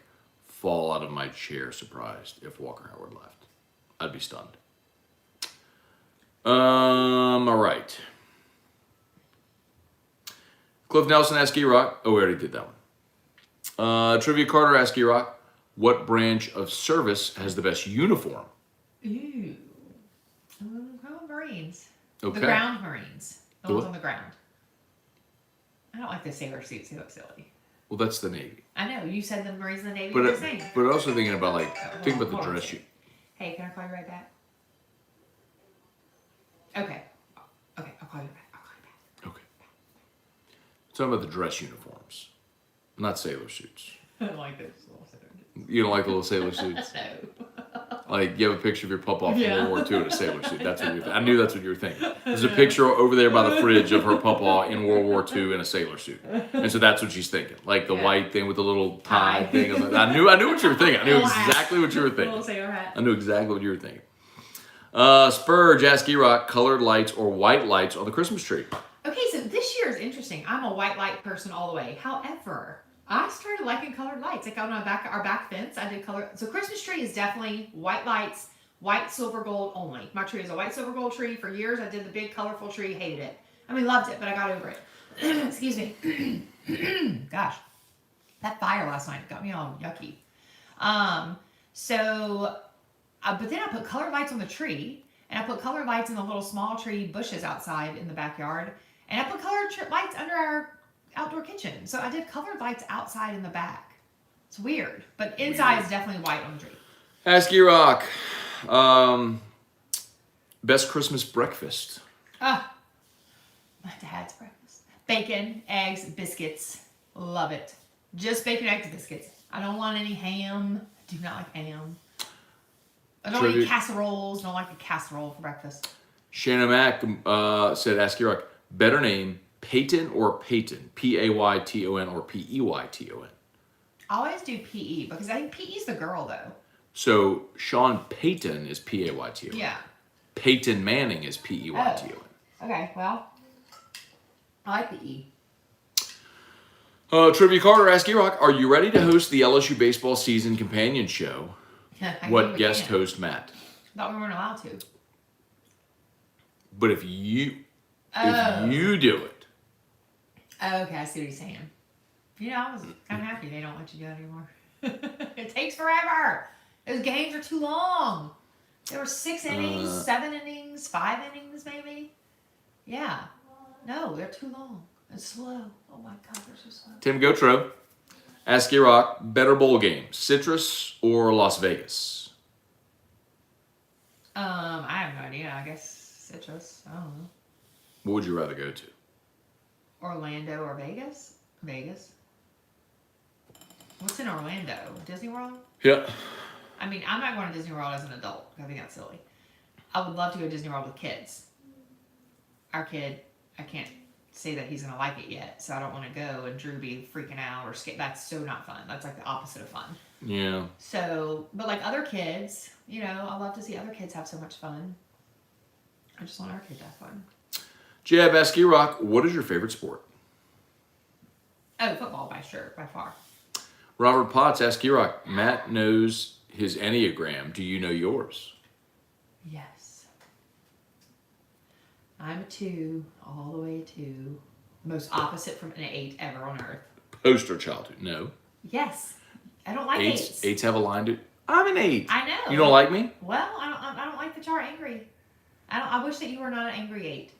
fall out of my chair surprised if Walker Howard left. I'd be stunned. All right. Cliff Nelson asked E-Rock. Oh, we already did that one. Trivia Carter asked E-Rock, what branch of service has the best uniform? Ooh. Marines. Okay. The ground Marines. The The ones what? on the ground. I don't like the sailor suits. They look silly. Well, that's the Navy. I know. You said the Marines and the Navy But were the same. but also thinking about think about the Hold on a dress second. shoot. Hey, can I call you right back? Okay. Okay, I'll call you back. I'll call you back. Okay. Talking about the dress uniforms, not sailor suits. I don't like those little sailor suits. You don't like the little sailor suits? No. Like you have a picture of your papa from Yeah. World War II in a sailor suit. That's what I knew that's what you were thinking. There's a picture over there by the fridge of her papa in World War II in a sailor suit, and so that's what she's thinking. Like the Yeah. white thing with the little tie Tie. thing. I knew what you were thinking. I knew Little hat. exactly what you were Little thinking. sailor hat. I knew exactly what you were thinking. Spurge asked E-Rock, colored lights or white lights on the Christmas tree? Okay, so this year is interesting. I'm a white light person all the way. However, I started liking colored lights. Like on our back fence, I did color. So Christmas tree is definitely white lights, white, silver, gold only. My tree is a white, silver, gold tree. For years, I did the big, colorful tree. Hated it. I mean, loved it, but I got over it. Excuse me. Gosh, that fire last night got me all yucky. But then I put colored lights on the tree, and I put colored lights in the little small tree bushes outside in the backyard, and I put colored lights under our outdoor kitchen. So I did colored lights outside in the back. It's weird, but inside is definitely white on the tree. Ask E-Rock, best Christmas breakfast? Ah, my dad's breakfast. Bacon, eggs, biscuits. Love it. Just bacon, eggs, biscuits. I don't want any ham. I do not like ham. I don't eat casseroles. Don't like a casserole for breakfast. Shannon Mack said, ask E-Rock, better name, Payton or Payton? P-A-Y-T-O-N or P-E-Y-T-O-N? I always do P-E because I think P-E's the girl, though. So Sean Payton is P-A-Y-T-O-N. Yeah. Peyton Manning is P-E-Y-T-O-N. Okay, well, I like the E. Trivia Carter asked E-Rock, are you ready to host the LSU baseball season companion show? What guest host Matt? Thought we weren't allowed to. But if you do it. Oh, okay, I see what he's saying. You know, I was kind of happy they don't let you do it anymore. It takes forever. Those games are too long. There were 6 innings, 7 innings, 5 innings maybe. Yeah. No, they're too long. And slow. Oh my God, they're so slow. Tim Gotro asked E-Rock, better bowl game, Citrus or Las Vegas? I have no idea. I guess Citrus. I don't know. What would you rather go to? Orlando or Vegas? Vegas. What's in Orlando? Disney World? Yeah. I mean, I'm not going to Disney World as an adult. I think that's silly. I would love to go to Disney World with kids. Our kid, I can't say that he's going to like it yet, so I don't want to go and Drew be freaking out or scared. That's so not fun. That's like the opposite of fun. Yeah. So, but like other kids, you know, I love to see other kids have so much fun. I just want our kid to have fun. Jeb asked E-Rock, what is your favorite sport? Oh, football by far. Robert Potts asked E-Rock, Matt knows his Enneagram. Do you know yours? Yes. I'm a 2, all the way to most opposite from an 8 ever on earth. Poster childhood. No. Yes. I don't like 8s. Eights have a line to. I'm an 8. I know. You don't like me? Well, I don't like that you're angry. I wish that you were not an angry 8.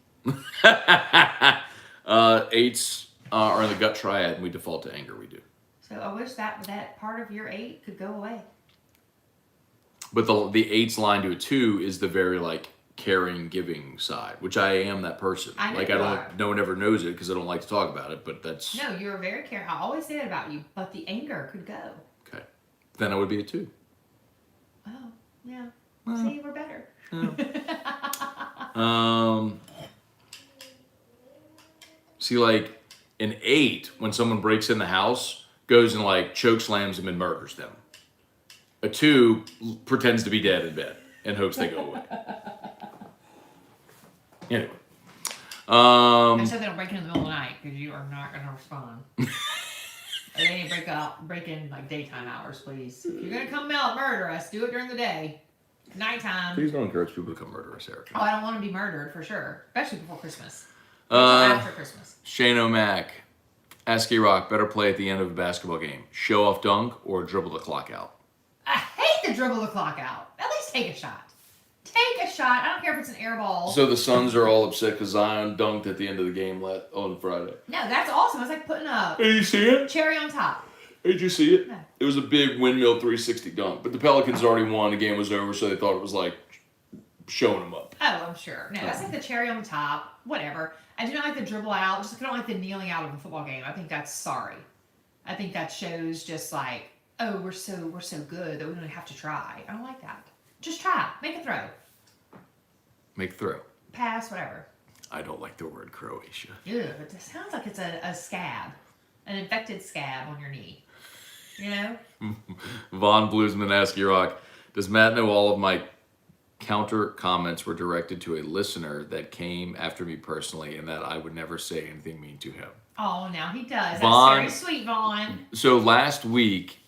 8s are in the gut triad, and we default to anger. We do. So I wish that part of your 8 could go away. But the 8's line to a 2 is the very like caring, giving side, which I am that person. I know like you I don't. are. No one ever knows it because I don't like to talk about it. But that's No, you're very caring. I always say that about you, but the anger could go. okay. Then I would be a 2. Oh, yeah. Well, See, we're better. See, like an 8, when someone breaks in the house, goes and like choke slams them and murders them. A 2 pretends to be dead in bed and hopes they go away. Anyway. I said they don't break in the middle of the night because you are not going to respond. They need to break in like daytime hours, please. If you're going to come out murder us, do it during the day. Nighttime. Please don't encourage people to come murder us, Erica. Oh, I don't want to be murdered for sure, especially before Christmas. After Christmas. Shane O'Mac, ask E-Rock, better play at the end of a basketball game, show off dunk or dribble the clock out? I hate to dribble the clock out. At least take a shot. Take a shot. I don't care if it's an air ball. So the Suns are all upset because Zion dunked at the end of the game on Friday. No, that's awesome. It's like putting a Did you see it? cherry on top. Did you see it? No. It was a big windmill 360 dunk, but the Pelicans already won. The game was over, so they thought it was like showing them up. Oh, I'm sure. No, that's like the cherry on the top. Whatever. I do not like the dribble out. Just I don't like the kneeling out of a football game. I think that's sorry. I think that shows just like, oh, we're so good that we don't have to try. I don't like that. Just try. Make a throw. Make throw. Pass, whatever. I don't like the word Croatia. Ew, it sounds like it's a scab. An infected scab on your knee. You know? Von Bluesman asks E-Rock, does Matt know all of my counter comments were directed to a listener that came after me personally and that I would never say anything mean to him? Oh, now he does. Vaughn, That's very sweet, Vaughn. So last week,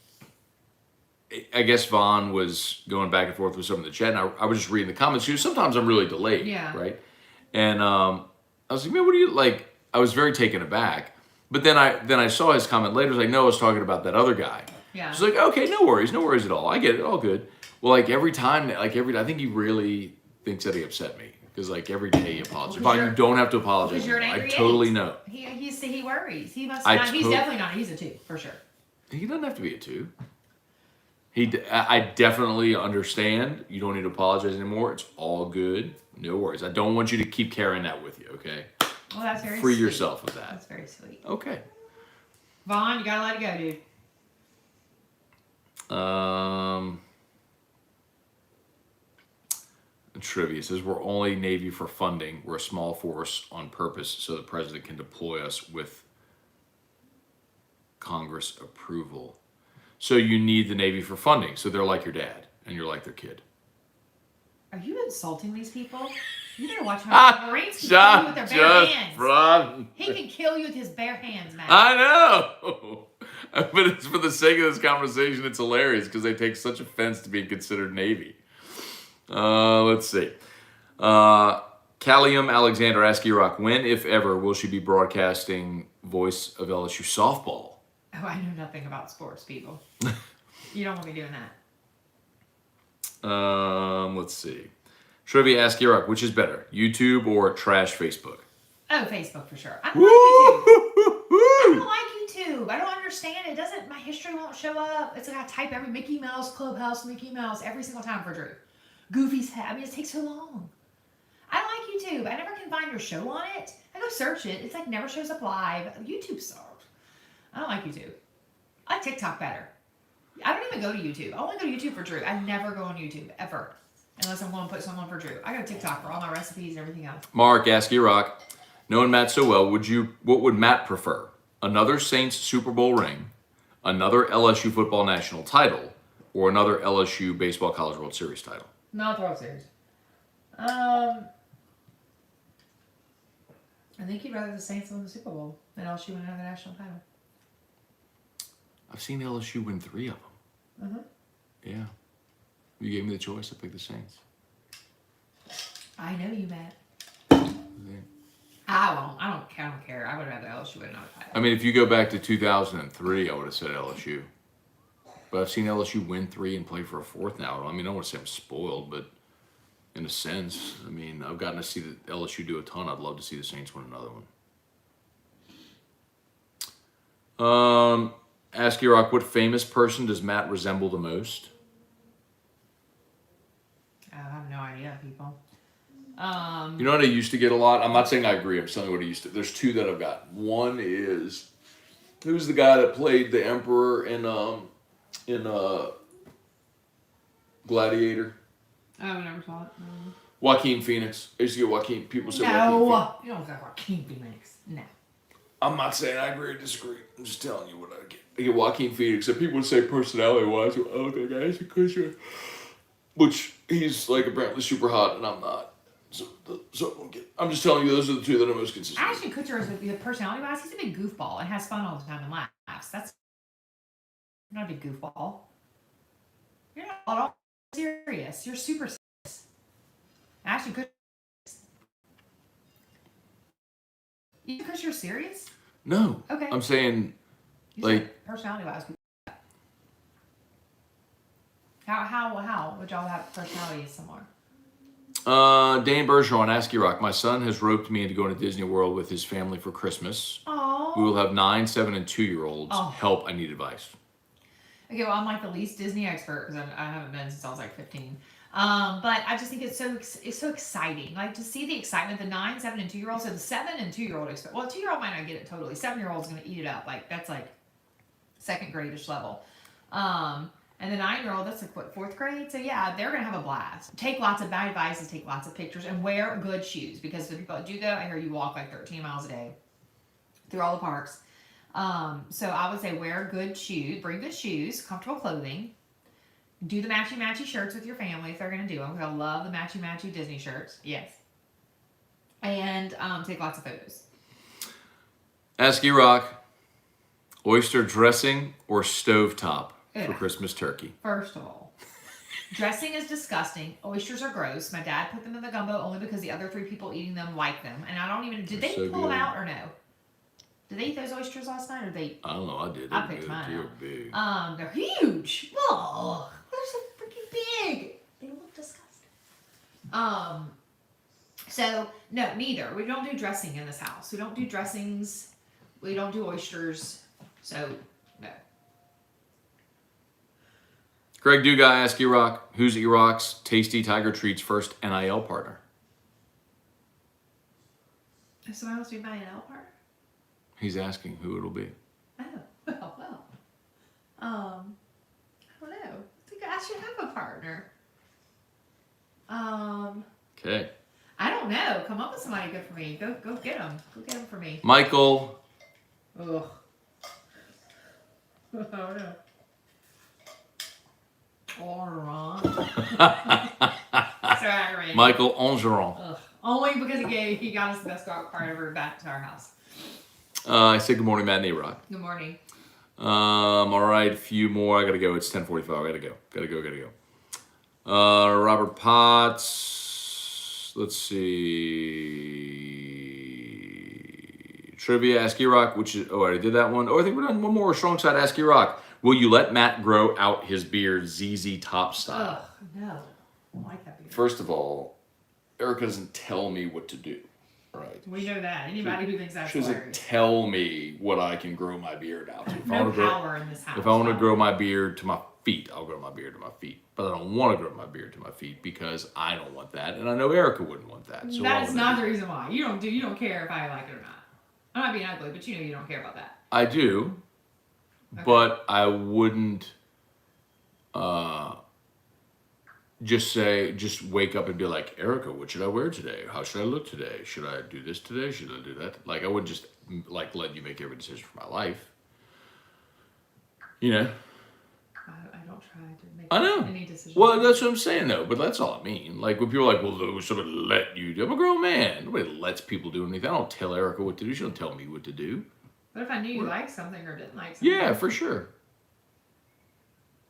I guess Vaughn was going back and forth with some of the chat, and I was just reading the comments. Sometimes I'm really delayed, right? And I was like, man, what do you like? I was very taken aback. But then I saw his comment later. I was like, no, I was talking about that other guy. Yeah. She's like, okay, no worries at all. I get it, all good. Well, like every time, I think he really thinks that he upset me because like every day he apologizes. But you don't have to apologize. I totally know. He worries. He must not. He's definitely not. He's a 2 for sure. He doesn't have to be a 2. I definitely understand. You don't need to apologize anymore. It's all good. No worries. I don't want you to keep carrying that with you, okay? Well, that's very Free sweet. yourself of that. That's very sweet. Okay. Vaughn, you gotta let it go, dude. Trivia says we're only Navy for funding. We're a small force on purpose so the president can deploy us with Congress approval. So you need the Navy for funding. So they're like your dad and you're like their kid. Are you insulting these people? You better watch how the Marines can kill you with their bare hands. He can kill you with his bare hands, man. I know. But it's for the sake of this conversation, it's hilarious because they take such offense to being considered Navy. Let's see. Callium Alexander asks E-Rock, when, if ever, will she be broadcasting Voice of LSU softball? Oh, I know nothing about sports, people. You don't want me doing that. Let's see. Trivia asks E-Rock, which is better, YouTube or trash Facebook? Oh, Facebook for sure. I don't like YouTube. I don't understand it. My history won't show up. It's like I type every Mickey Mouse, Clubhouse, Mickey Mouse every single time for Drew. Goofy's hat. It takes so long. I don't like YouTube. I never can find your show on it. I go search it. It's like never shows up live. YouTube sucks. I don't like YouTube. I like TikTok better. I don't even go to YouTube. I only go to YouTube for Drew. I never go on YouTube, ever. Unless I'm going to put someone for Drew. I go to TikTok for all my recipes and everything else. Mark, ask E-Rock, knowing Matt so well, what would Matt prefer? Another Saints Super Bowl ring, another LSU football national title, or another LSU baseball college World Series title? Not the World Series. I think he'd rather the Saints win the Super Bowl than LSU win another national title. I've seen LSU win 3 of them. Uh-huh. Yeah. You gave me the choice. I picked the Saints. I know you, Matt. Yeah. I won't. I don't care. I would rather LSU win another title. I mean, if you go back to 2003, I would have said LSU. But I've seen LSU win 3 and play for a 4th now. I mean, I don't want to say I'm spoiled, but in a sense, I mean, I've gotten to see the LSU do a ton. I'd love to see the Saints win another one. Ask E-Rock, what famous person does Matt resemble the most? I have no idea, people. You know what I used to get a lot? I'm not saying I agree. I'm just telling you what I used to. There's 2 that I've got. One is, who's the guy that played the Emperor in Gladiator? I never saw it. No. Joaquin Phoenix. I used to get Joaquin. People say No, Joaquin Phoenix. you don't got Joaquin Phoenix. No. I'm not saying I agree or disagree. I'm just telling you what I get. I get Joaquin Phoenix, and people would say personality-wise, oh, that guy's a Kutcher. Which he's like apparently super hot, and I'm not. So I'm just telling you, those are the two that are most consistent. Ashton Kutcher is the personality-wise, he's a big goofball and has fun all the time and laughs. That's not a big goofball. You're not at all serious. You're super serious. Ashton Kutcher. Because you're serious? No. Okay. I'm saying, You like, personality-wise. How would y'all have personalities similar? Dane Bergeron, Asky Rock. My son has roped me into going to Disney World with his family for Christmas. Aww. We will have 9, 7, and 2-year-olds. Oh. Help! I need advice. Okay, well, I'm like the least Disney expert because I haven't been since I was like 15. But I just think it's so exciting. Like to see the excitement, the 9, 7, and 2-year-olds. So the 7 and 2-year-old expect. Well, 2-year-old might not get it totally. 7-year-old's gonna eat it up. Like that's like second grade-ish level. And the 9-year-old, that's like what, 4th grade? So yeah, they're gonna have a blast. Take lots of bad advice, take lots of pictures, and wear good shoes because the people that do that, I hear you walk like 13 miles a day through all the parks. So I would say wear good shoes, bring good shoes, comfortable clothing. Do the matchy shirts with your family if they're gonna do them. They'll love the matchy Disney shirts. Yes. And take lots of photos. Asky Rock, oyster dressing or stovetop for Ugh. Christmas turkey? First of all, dressing is disgusting. Oysters are gross. My dad put them in the gumbo only because the other 3 people eating them like them. And I don't even, did they so pull good. them out or no? Did they eat those oysters last night or they? I don't know. I did. I picked mine They're out. big. They're huge. Oh, they're so freaking big. They look disgusting. So no, neither. We don't do dressing in this house. We don't do dressings. We don't do oysters. So no. Greg Dugai, ask Erock, who's Erock's Tasty Tiger Treats first NIL partner? Is someone else be my NL part? He's asking who it'll be. Oh, well. I don't know. I think I should have a partner. Okay. I don't know. Come up with somebody good for me. Go get them. Go get them for me. Michael. Ugh. Oh no. Alright. Sorry. Michael Ongeron. Ugh. Only because he got us the best dog card ever back to our house. I said good morning, Matt and Erock. Good morning. All right, a few more. I gotta go. It's 10:45. Gotta go. Robert Potts. Let's see. Trivia. Ask Erock, which is. Oh, I already did that one. Oh, I think we're done one more. Strong side. Ask Erock. Will you let Matt grow out his beard, ZZ Top style? Ugh, no. I don't like that beard. First of all, Erica doesn't tell me what to do. Right. We know that. Anybody who thinks that's She doesn't hilarious. tell me what I can grow my beard out to. No power in this house. If I want to grow my beard to my feet, I'll grow my beard to my feet. But I don't want to grow my beard to my feet because I don't want that, and I know Erica wouldn't want that. So that is not the reason why. You don't care if I like it or not. I'm not being ugly, but you know you don't care about that. I do, Okay. but I wouldn't just wake up and be like, Erica, what should I wear today? How should I look today? Should I do this today? Should I do that? Like, I wouldn't just like let you make every decision for my life. You know. I don't try to make I know. any decisions. Well, that's what I'm saying, though. But that's all I mean. Like, when people are like, well, somebody let you do. I'm a grown man. Nobody lets people do anything. I don't tell Erica what to do. She don't tell me what to do. But if I knew you liked something or didn't like something. Yeah, for sure.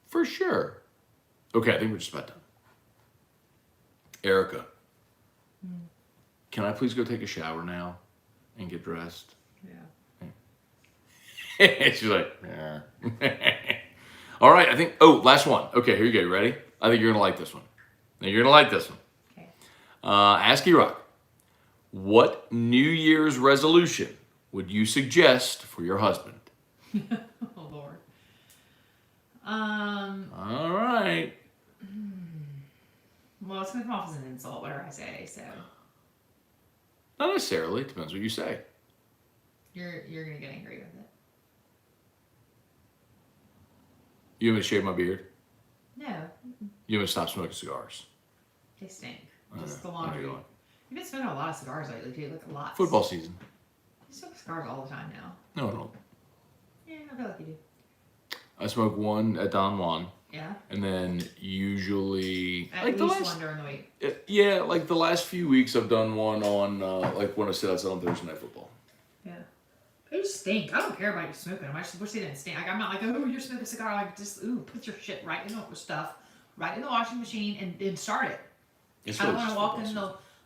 For sure. Okay, I think we're just about done. Erica, can I please go take a shower now and get dressed? Yeah. She's like, yeah. All right, I think, last one. Okay, here you go. You ready? I think you're going to like this one. Now, you're going to like this one. Okay. Ask Erock, what New Year's resolution would you suggest for your husband? Oh, Lord. All right. Well, it's going to come off as an insult, whatever I say, so. Not necessarily. It depends what you say. You're going to get angry with it. You want me to shave my beard? No. You want me to stop smoking cigars? They stink. I Just know. the I know laundry. you are. You've been smoking a lot of cigars lately, too. Like a lot. Football season. You smoke cigars all the time now. No, I don't. Yeah, I feel like you do. I smoke one at Don Juan. Yeah. And then usually At like least one during the week. yeah, like the last few weeks I've done one on like when I sit outside on Thursday Night Football. Yeah. They just stink. I don't care about you smoking them. I just wish they didn't stink. Like, I'm not like, oh, you're smoking a cigar. Like, just, put your shit right in the stuff, right in the washing machine and start it. It's I don't really want to just walk football in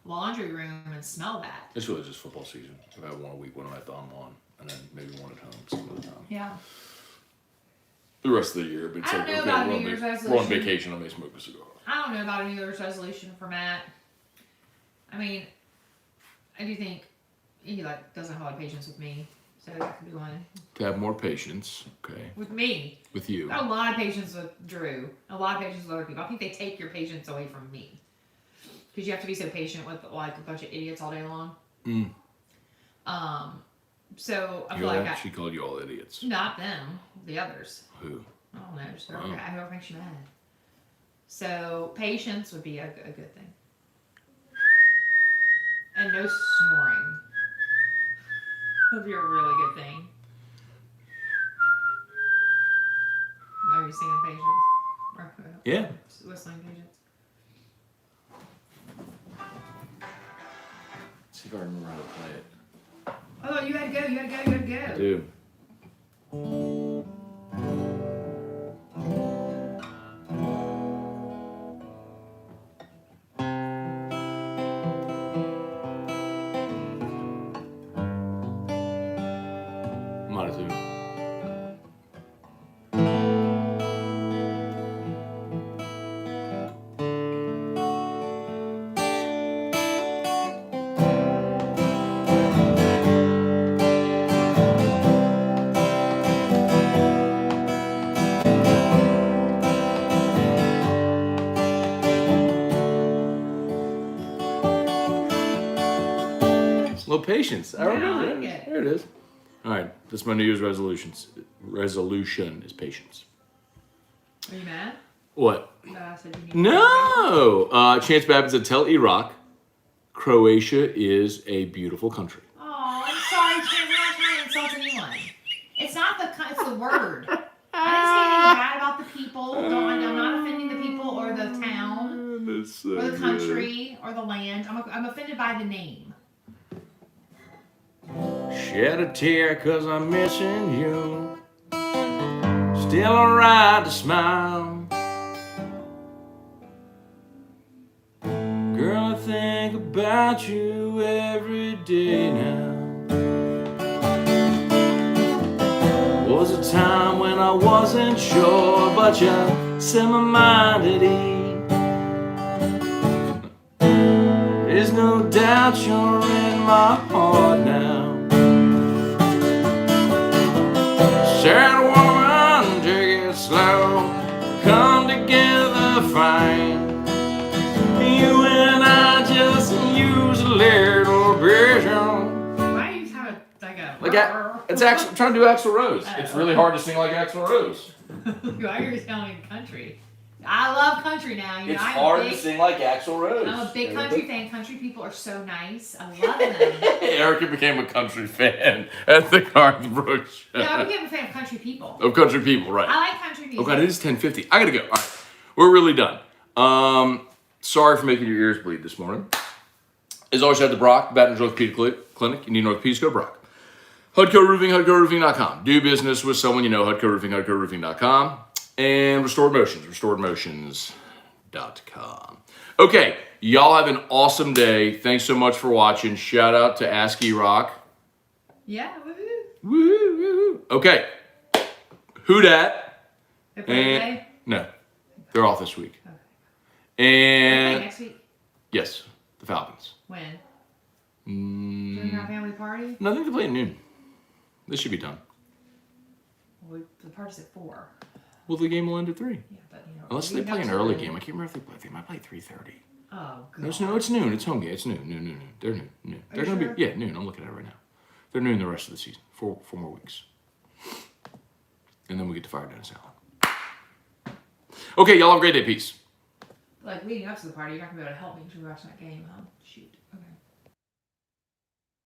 the laundry room and smell that. It's really just football season. I've had one a week when I'm at Don Juan, and then maybe one at home some of the time. Yeah. The rest of the year, but it's I like, don't know okay, about we're, New on Year's we're on resolution. vacation, I may smoke a cigar. I don't know about a New Year's resolution for Matt. I mean, I do think he like doesn't have a lot of patience with me, so that could be one. To have more patience, okay, With me. with you. Got a lot of patience with Drew. A lot of patience with other people. I think they take your patience away from me. Because you have to be so patient with like a bunch of idiots all day long. Mm. So I You feel like she called you all idiots. not them, the others. Who? I don't know, just Wow. whoever makes you mad. So patience would be a good thing. And no snoring. Would be a really good thing. Are you singing patience? Or, Yeah. whistling patience? See if I remember how to play it. Oh, you had to go, you had to go, you had to go. Dude. Might as well. Little patience. I Yeah, remember I it. like it. There it is. All right, that's my New Year's resolutions. Resolution is patience. Are you mad? What? That I said you need No. Chance Babbitt said, "Tell Iraq, Croatia is a beautiful country." Oh, I'm sorry, Tim. We're not trying to insult anyone. It's not it's the word. I didn't say anything bad about the people. I'm not offending the people or the town That's so or the good. country or the land. I'm offended by the name. Shed a tear 'cause I'm missing you. Still alright to smile. Girl, I think about you every day now. Was a time when I wasn't sure, but you set my mind at ease. There's no doubt you're in my heart now. Sad woman, take it slow. Come together fine. You and I just use a little vision. Why do you have a It's actually I'm trying to do Axl Rose. It's really hard to sing like Axl Rose. Why are you telling country? I love country now. You know, It's I'm hard a big, to sing like Axl Rose. I'm a big country fan. Country people are so nice. I love them. Erica became a country fan at the Garth Brooks show. Yeah, I became a fan of country people. Of country people, right? I like country music. Oh God, it is 10:50. I gotta go. All right, we're really done. Sorry for making your ears bleed this morning. As always, at the Brock Baton Rouge Orthopedic Clinic. You need an orthopedist, go to Brock. HUDCO Roofing, HUDCORoofing.com. Do business with someone you know. HUDCO Roofing, HUDCORoofing.com. And Restored Motions, RestoredMotions.com. Okay, y'all have an awesome day. Thanks so much for watching. Shout out to ASCII Rock. Yeah, woohoo. Woo, woo. Okay, who dat? They play And today? no, they're off this week. Okay. They play And next week? yes, the Falcons. When? During our Mm, family party? no, I think they play at noon. They should be done. Well, the party's at 4. Well, the game will end at 3. Yeah, but you know. Unless they leading play up an to early the- game. I can't remember if they play. They might play 3:30. Oh, God. No, it's noon. It's home game. It's noon. Noon. They're noon. Are They're you gonna sure? be noon. I'm looking at it right now. They're noon the rest of the season. Four more weeks. And then we get to fire Dennis Allen. Okay, y'all have a great day. Peace. Like, leading up to the party, you're not going to be able to help me because we're watching that game, huh? Shoot.